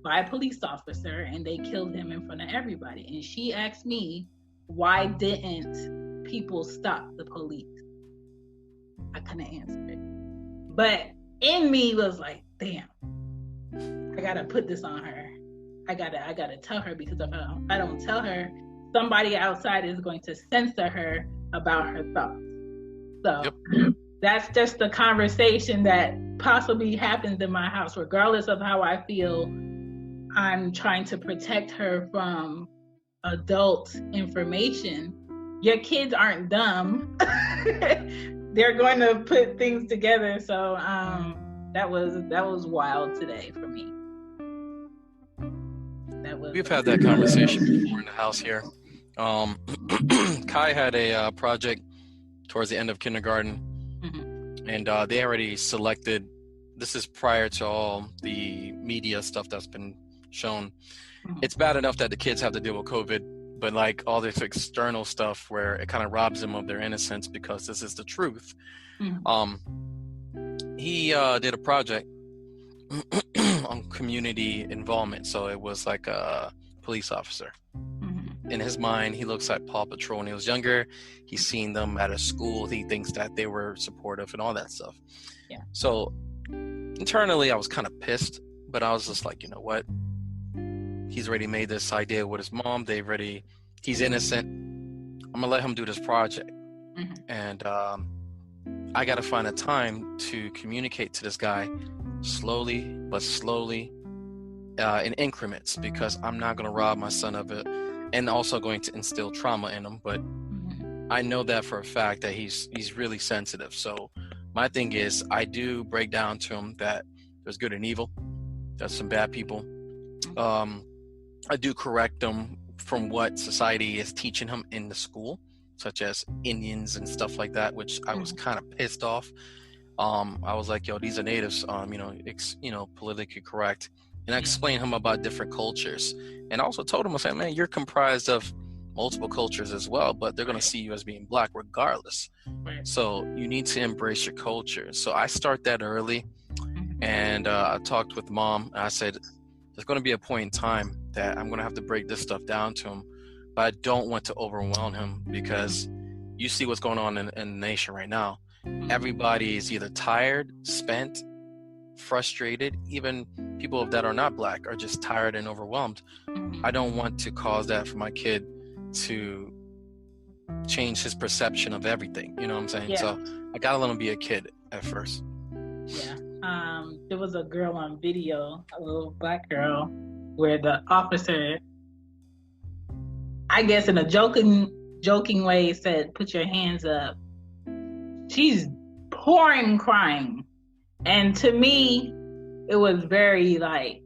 [SPEAKER 5] by a police officer and they killed him in front of everybody. And she asked me, why didn't people stop the police? I couldn't answer it. But in me was like, damn, I gotta put this on her. I gotta tell her, because if I don't tell her, somebody outside is going to censor her about her thoughts. So that's just the conversation that possibly happens in my house, regardless of how I feel. I'm trying to protect her from adult information. Your kids aren't dumb. They're going to put things together. So that was wild today for me.
[SPEAKER 4] We've had that conversation before in the house here. Kai had a project towards the end of kindergarten, and they already selected. This is prior to all the media stuff that's been shown. It's bad enough that the kids have to deal with COVID, but like all this external stuff where it kind of robs them of their innocence because this is the truth. He did a project on community involvement. So it was like a police officer. In his mind, he looks at Paw Patrol when he was younger. He's seen them at a school. He thinks that they were supportive and all that stuff. Yeah. So internally, I was kind of pissed, but I was just like, you know what? He's already made this idea with his mom. He's innocent. I'm gonna let him do this project. And I got to find a time to communicate to this guy slowly, in increments, because I'm not going to rob my son of it, and also going to instill trauma in him. But I know that for a fact that he's really sensitive. So my thing is, I do break down to him that there's good and evil. There's some bad people. I do correct him from what society is teaching him in the school, such as Indians and stuff like that, which I was kind of pissed off. I was like, yo, these are natives, politically correct. And I explained him about different cultures. And I also told him, I said, man, you're comprised of multiple cultures as well, but they're going to see you as being black regardless. So you need to embrace your culture. So I start that early. And I talked with mom, and I said, there's going to be a point in time that I'm going to have to break this stuff down to him, but I don't want to overwhelm him, because you see what's going on in the nation right now. Everybody is either tired, spent, frustrated. Even people that are not black are just tired and overwhelmed. I don't want to cause that for my kid to change his perception of everything. You know what I'm saying? Yeah. So I got to let him be a kid at first.
[SPEAKER 5] Yeah. There was a girl on video, a little black girl, where the officer, I guess in a joking way, said, put your hands up. She's pouring crying. And to me, it was very like,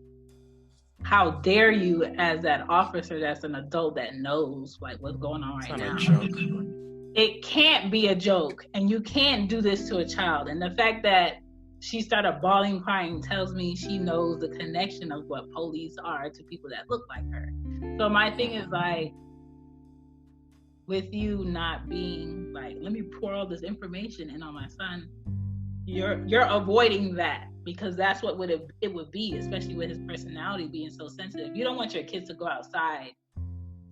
[SPEAKER 5] how dare you, as that officer that's an adult that knows like what's going on right now. It's not a joke. It can't be a joke, and you can't do this to a child. And the fact that she started bawling, crying, tells me she knows the connection of what police are to people that look like her. So my thing is like, with you not being like, let me pour all this information in on my son, you're avoiding that, because that's what it would be, especially with his personality being so sensitive. You don't want your kids to go outside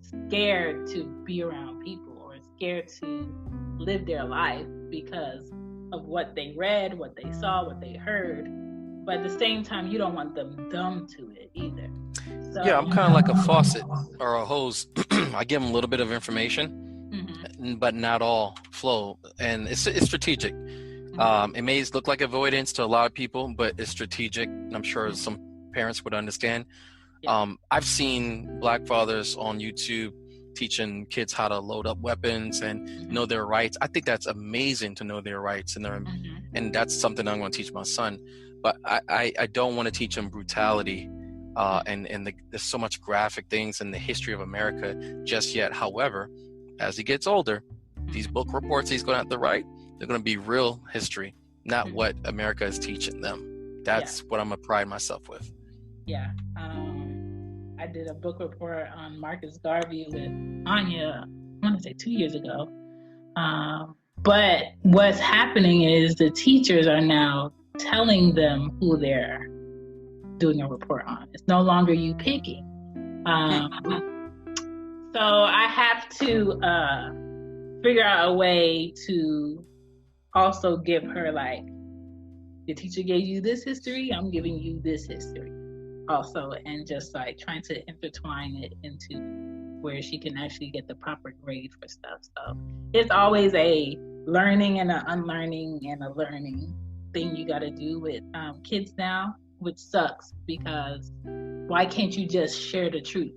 [SPEAKER 5] scared to be around people, or scared to live their life because of what they read, what they saw, what they heard. but at the same time, you don't want them dumb to it either. So,
[SPEAKER 4] yeah, I'm kind of like a faucet or a hose. I give them a little bit of information, but not all flow, and it's strategic. It may look like avoidance to a lot of people, but it's strategic. I'm sure some parents would understand. I've seen Black fathers on YouTube teaching kids how to load up weapons and know their rights. I think that's amazing to know their rights, and that's something I'm going to teach my son. But I don't want to teach him brutality and there's so much graphic things in the history of America just yet. However, as he gets older, these book reports he's going to have to write, they're going to be real history, not what America is teaching them. That's what I'm going to pride myself with.
[SPEAKER 5] Yeah. I did a book report on Marcus Garvey with Anya, I want to say 2 years ago. But what's happening is the teachers are now telling them who they're doing a report on. It's no longer you picking. So I have to figure out a way to also give her, like, the teacher gave you this history, I'm giving you this history also, and just like trying to intertwine it into where she can actually get the proper grade for stuff. So it's always a learning and an unlearning and a learning thing you got to do with kids now, which sucks, because why can't you just share the truth?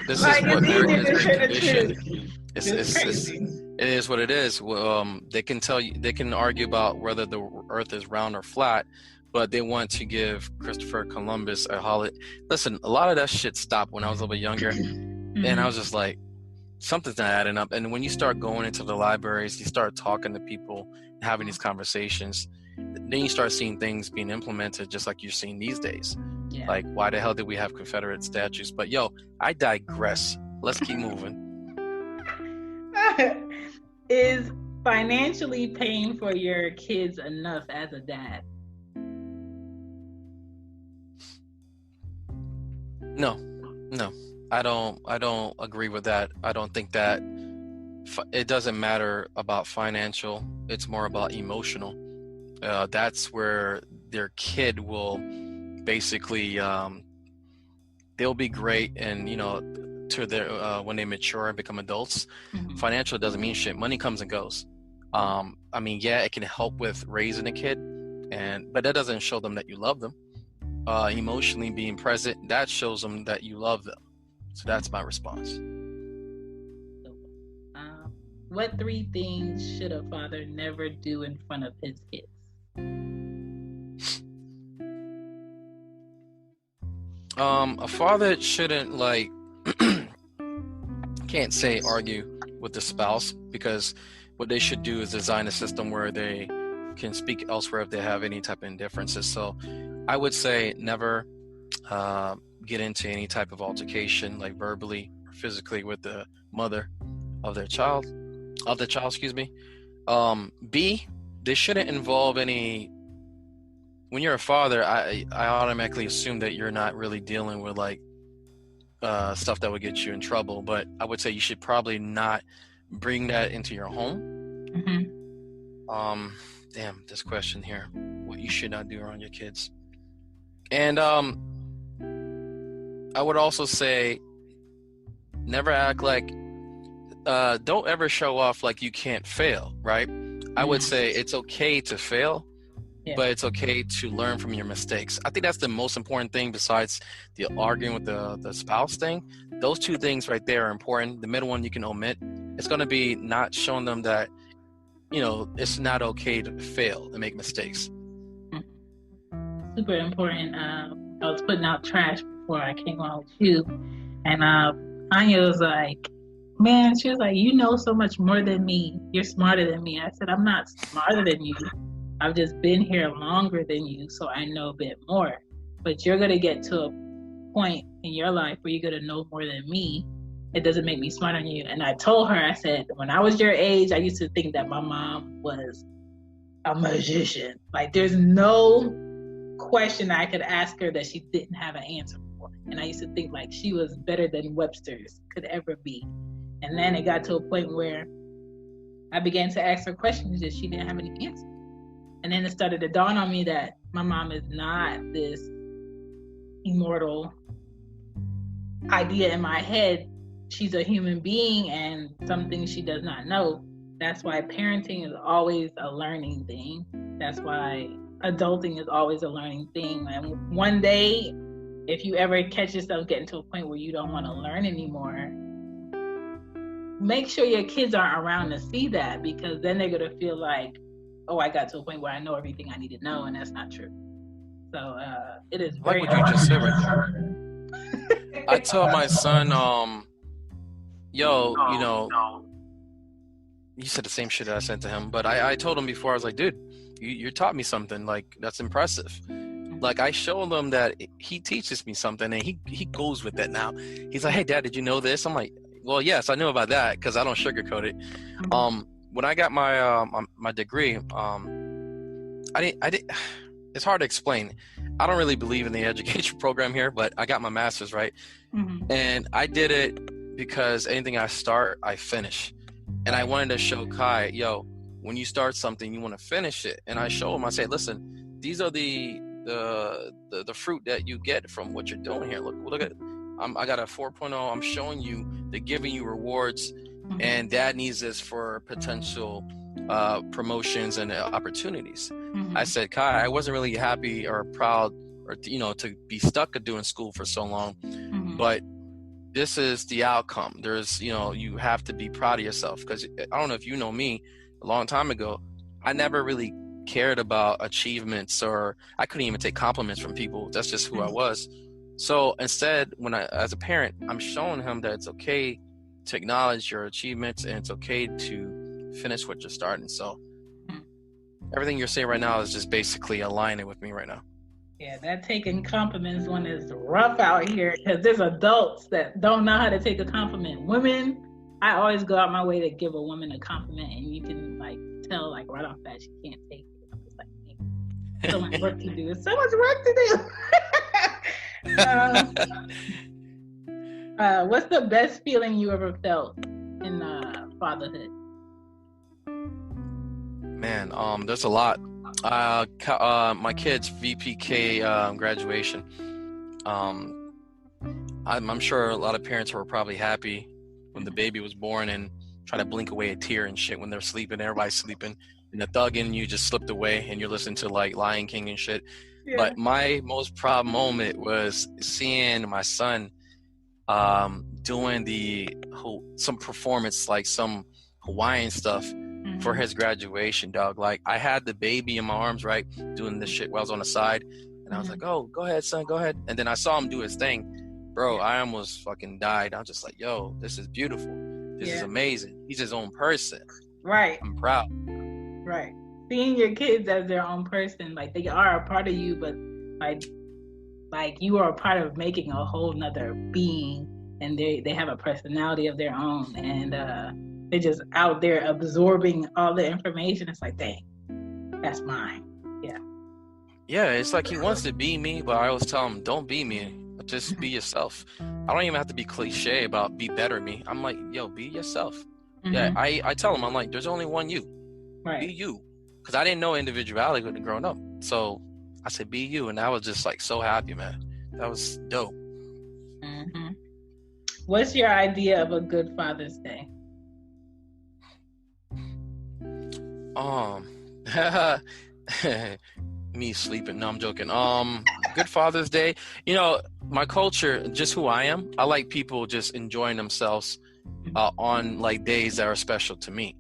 [SPEAKER 4] This is what it is what it is. They can tell you, they can argue about whether the earth is round or flat, but they want to give Christopher Columbus a holiday. Listen, a lot of that shit stopped when I was a little bit younger, and I was just like, something's not adding up. And when you start going into the libraries, you start talking to people, having these conversations, then you start seeing things being implemented just like you're seeing these days. Yeah. Like, why the hell did we have Confederate statues? But yo, I digress. Let's keep moving.
[SPEAKER 5] Is financially paying for your kids enough as a dad?
[SPEAKER 4] No, I don't agree with that. I don't think that it doesn't matter about financial. It's more about emotional. That's where their kid will basically, they'll be great, and to their when they mature and become adults. Financial doesn't mean shit. Money comes and goes. I mean, yeah, it can help with raising a kid, but that doesn't show them that you love them. Emotionally being present, that shows them that you love them. So that's my response.
[SPEAKER 5] What 3 things should a father never do in front of his kids?
[SPEAKER 4] A father shouldn't, like, can't say argue with the spouse, because what they should do is design a system where they can speak elsewhere if they have any type of differences. So I would say never get into any type of altercation, like verbally or physically, with the mother of the child, excuse me. B, they shouldn't involve any. When you're a father, I automatically assume that you're not really dealing with like stuff that would get you in trouble. But I would say you should probably not bring that into your home. Damn, this question here: what you should not do around your kids. And I would also say, never act like. Don't ever show off like you can't fail, right? I would say it's okay to fail. Yeah. But it's okay to learn from your mistakes. I think that's the most important thing, besides the arguing with the spouse thing. Those 2 things right there are important. The middle one you can omit. It's going to be not showing them that, it's not okay to fail and make mistakes.
[SPEAKER 5] Super important. I was putting out trash before I came on with you. And Anya was like, man, she was like, you know so much more than me. You're smarter than me. I said, I'm not smarter than you. I've just been here longer than you, so I know a bit more. But you're going to get to a point in your life where you're going to know more than me. It doesn't make me smarter than you. And I told her, I said, when I was your age, I used to think that my mom was a magician. Like, there's no question I could ask her that she didn't have an answer for. And I used to think like she was better than Webster's could ever be. And then it got to a point where I began to ask her questions that she didn't have any answers. And then it started to dawn on me that my mom is not this immortal idea in my head. She's a human being, and some things she does not know. That's why parenting is always a learning thing. That's why adulting is always a learning thing. And one day, if you ever catch yourself getting to a point where you don't want to learn anymore, make sure your kids aren't around to see that, because then they're going to feel like, oh, I got to a point where I know everything I need to know, and that's not true. So it is very
[SPEAKER 4] like what you just said right there. I told my son, yo, you know, you said the same shit that I said to him, but I told him before, I was like, dude, you taught me something, like, that's impressive. Like, I showed him that he teaches me something, and he goes with that now. He's like, hey, Dad, did you know this? I'm like, well, yes, I knew about that, because I don't sugarcoat it. When I got my my degree, I didn't. It's hard to explain. I don't really believe in the education program here, but I got my master's, right? And I did it because anything I start, I finish. And I wanted to show Kai, yo, when you start something, you want to finish it. And I show him, I say, listen, these are the fruit that you get from what you're doing here. Look at it. I got a 4.0. I'm showing you, they're giving you rewards, and Dad needs this for potential promotions and opportunities. I said, Kai, I wasn't really happy or proud, or to be stuck at doing school for so long, but this is the outcome. There's, you have to be proud of yourself, because I don't know if you know me, a long time ago, I never really cared about achievements, or I couldn't even take compliments from people. That's just who I was. So instead, as a parent, I'm showing him that it's okay to acknowledge your achievements, and it's okay to finish what you're starting. So everything you're saying right now is just basically aligning with me right now.
[SPEAKER 5] Yeah, that taking compliments one is rough out here, because there's adults that don't know how to take a compliment. Women, I always go out my way to give a woman a compliment, and you can tell right off that she can't take it. I'm just like, hey, so much work to do. So much work to do. What's the best feeling you ever felt in fatherhood?
[SPEAKER 4] Man, there's a lot. My kids' VPK graduation. I'm sure a lot of parents were probably happy when the baby was born and try to blink away a tear and shit when they're sleeping. Everybody's sleeping, and the thug in you just slipped away, and you're listening to Lion King and shit. Yeah. But my most proud moment was seeing my son doing some performance, like some Hawaiian stuff for his graduation, dog. Like, I had the baby in my arms, right, doing this shit while I was on the side, and I was like, oh, go ahead, son, go ahead. And then I saw him do his thing. Bro, I almost fucking died. I was just like, yo, this is beautiful. This is amazing. He's his own person.
[SPEAKER 5] Right.
[SPEAKER 4] I'm proud.
[SPEAKER 5] Right. Seeing your kids as their own person, they are a part of you, but you are a part of making a whole nother being, and they have a personality of their own, and they're just out there absorbing all the information. It's like, dang, that's mine. Yeah. Yeah,
[SPEAKER 4] it's like he wants to be me, but I always tell him, don't be me. Just be yourself. I don't even have to be cliche about be better me. I'm like, yo, be yourself. Yeah, I tell him, I'm like, there's only one you. Right. Be you. Because I didn't know individuality when growing up. So I said, be you. And I was just so happy, man. That was dope.
[SPEAKER 5] What's your idea of a good Father's Day?
[SPEAKER 4] Me sleeping. No, I'm joking. Good Father's Day. My culture, just who I am, I like people just enjoying themselves on days that are special to me.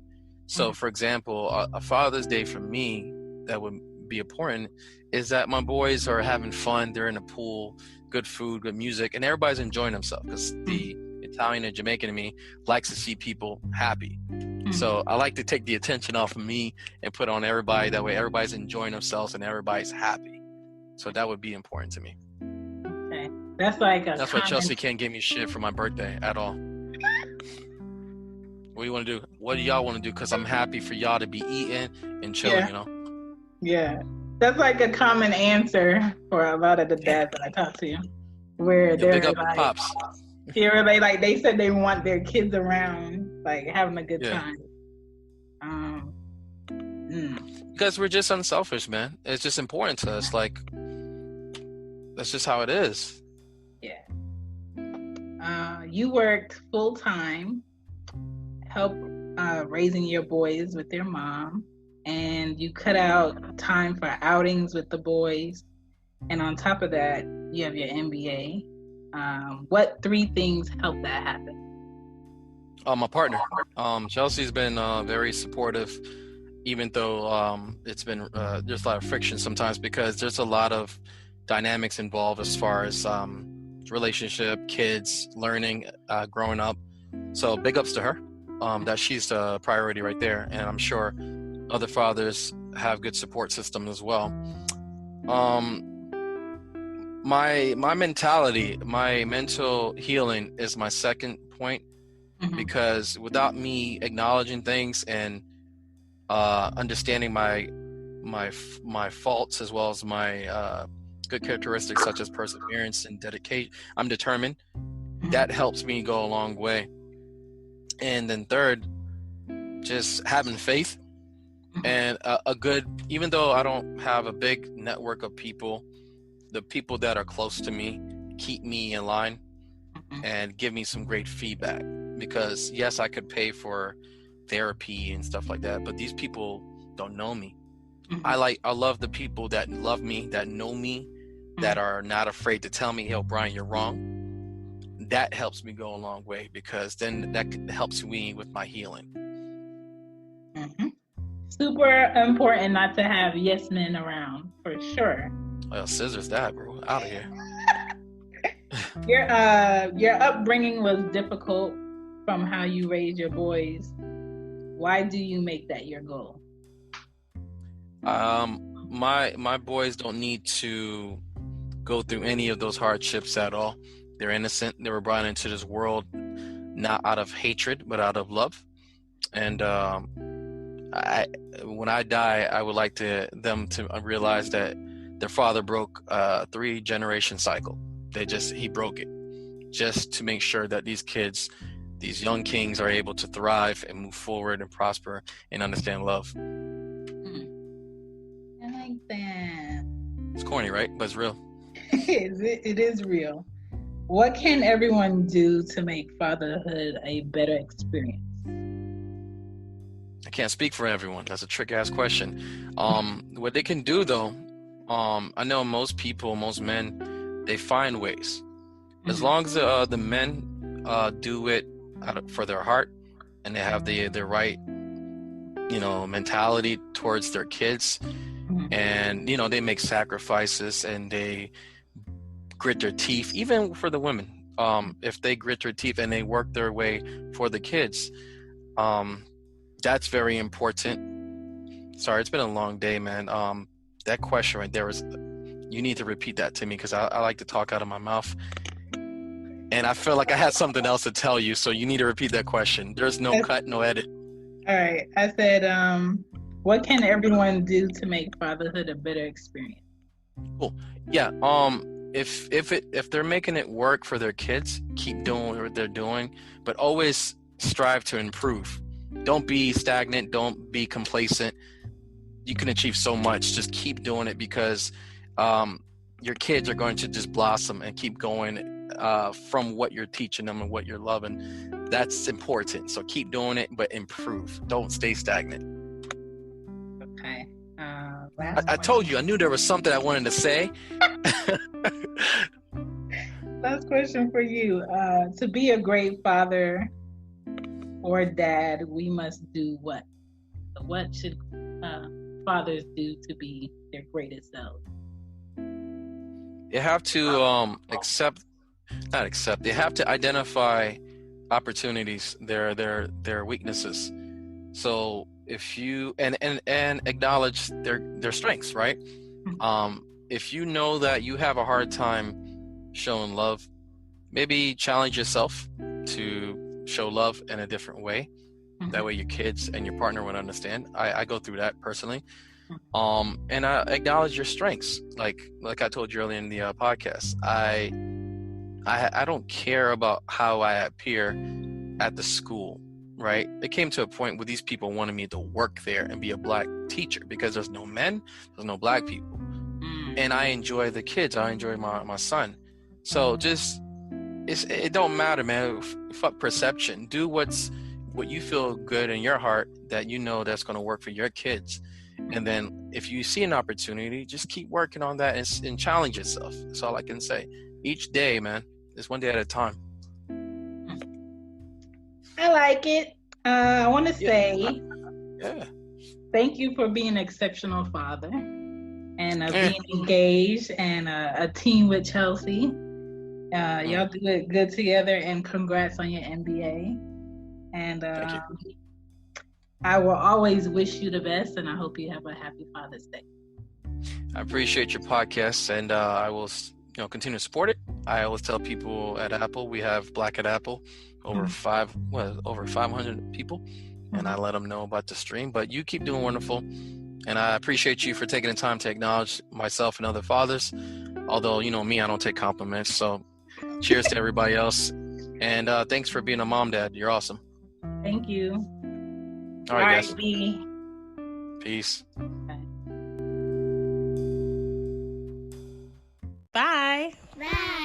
[SPEAKER 4] So, for example, a Father's Day for me that would be important is that my boys are having fun. They're in the pool, good food, good music, and everybody's enjoying themselves, because the Italian and Jamaican in me likes to see people happy. So I like to take the attention off of me and put on everybody. That way everybody's enjoying themselves and everybody's happy. So that would be important to me.
[SPEAKER 5] Okay. That's why
[SPEAKER 4] Chelsea can't give me shit for my birthday at all. What do you want to do? What do y'all want to do? Because I'm happy for y'all to be eating and chilling,
[SPEAKER 5] Yeah. That's a common answer for a lot of the dads that I talk to, where they're
[SPEAKER 4] pops.
[SPEAKER 5] They said they want their kids around, having a good time.
[SPEAKER 4] Because we're just unselfish, man. It's just important to us. Like, that's just how it is.
[SPEAKER 5] Yeah. You worked full time, help raising your boys with their mom, and you cut out time for outings with the boys. And on top of that, you have your MBA. What 3 things helped that happen?
[SPEAKER 4] My partner, Chelsea's been very supportive, even though it's been there's a lot of friction sometimes because there's a lot of dynamics involved as far as relationship, kids, learning, growing up. So big ups to her, that she's the priority right there, and I'm sure other fathers have good support system as well. My mentality, my mental healing is my second point. Because without me acknowledging things and understanding my faults as well as my good characteristics such as perseverance and dedication, I'm determined. That helps me go a long way. And then third, just having faith and a good, even though I don't have a big network of people, the people that are close to me keep me in line and give me some great feedback. Because yes, I could pay for therapy and stuff like that, but these people don't know me. I love the people that love me, that know me, that are not afraid to tell me, "Yo, Bryan, you're wrong." That helps me go a long way because then that helps me with my healing.
[SPEAKER 5] Super important not to have yes men around, for sure.
[SPEAKER 4] Well, scissors that, bro. Out of here.
[SPEAKER 5] Your upbringing was difficult from how you raised your boys. Why do you make that your goal?
[SPEAKER 4] My boys don't need to go through any of those hardships at all. They're innocent. They were brought into this world not out of hatred, but out of love. And when I die, I would like them to realize that their father broke a 3-generation cycle. He broke it just to make sure that these kids, these young kings, are able to thrive and move forward and prosper and understand love.
[SPEAKER 5] I like that.
[SPEAKER 4] It's corny, right? But it's real.
[SPEAKER 5] It is real. What can everyone do to make fatherhood a better experience?
[SPEAKER 4] I can't speak for everyone. That's a trick-ass question. What they can do, though, I know most people, most men, they find ways. As long as the men do it for their heart and they have the right, mentality towards their kids, and they make sacrifices and they grit their teeth, even for the women. If they grit their teeth and they work their way for the kids, that's very important. Sorry, it's been a long day, man. That question right there you need to repeat that to me because I like to talk out of my mouth. And I feel like I had something else to tell you, so you need to repeat that question. There's no cut, no edit.
[SPEAKER 5] All right. I said, what can everyone do to make fatherhood a better experience?
[SPEAKER 4] Cool. Yeah. If they're making it work for their kids, keep doing what they're doing, but always strive to improve. Don't be stagnant. Don't be complacent. You can achieve so much. Just keep doing it because your kids are going to just blossom and keep going from what you're teaching them and what you're loving. That's important. So keep doing it, but improve. Don't stay stagnant.
[SPEAKER 5] Okay.
[SPEAKER 4] I told you, I knew there was something I wanted to say.
[SPEAKER 5] Last question for you. To be a great father or dad, we must do what? What should fathers do to be their greatest selves?
[SPEAKER 4] You have to they have to identify opportunities, their weaknesses. So if you and acknowledge their strengths, right? If you know that you have a hard time showing love, maybe challenge yourself to show love in a different way. That way your kids and your partner would understand. I go through that personally. And I acknowledge your strengths. Like I told you earlier in the podcast, I don't care about how I appear at the school. right? It came to a point where these people wanted me to work there and be a black teacher because there's no men, there's no black people. And I enjoy the kids. I enjoy my son. So just, it don't matter, man. Fuck perception. Do what you feel good in your heart that you know that's going to work for your kids. And then if you see an opportunity, just keep working on that and challenge yourself. That's all I can say. Each day, man, it's one day at a time.
[SPEAKER 5] I like it. I want to say thank you for being an exceptional father and being engaged and a team with Chelsea. Y'all do it good together, and congrats on your MBA. And I will always wish you the best, and I hope you have a happy Father's Day.
[SPEAKER 4] I appreciate your podcast, and I will continue to support it. I always tell people at Apple, we have Black at Apple, over 500 people, and I let them know about the stream. But you keep doing wonderful, and I appreciate you for taking the time to acknowledge myself and other fathers. Although, me, I don't take compliments. So cheers to everybody else. And thanks for being a mom, Dad. You're awesome.
[SPEAKER 5] Thank you.
[SPEAKER 4] All right, guys.
[SPEAKER 5] B.
[SPEAKER 4] Peace.
[SPEAKER 1] Bye.
[SPEAKER 3] Bye.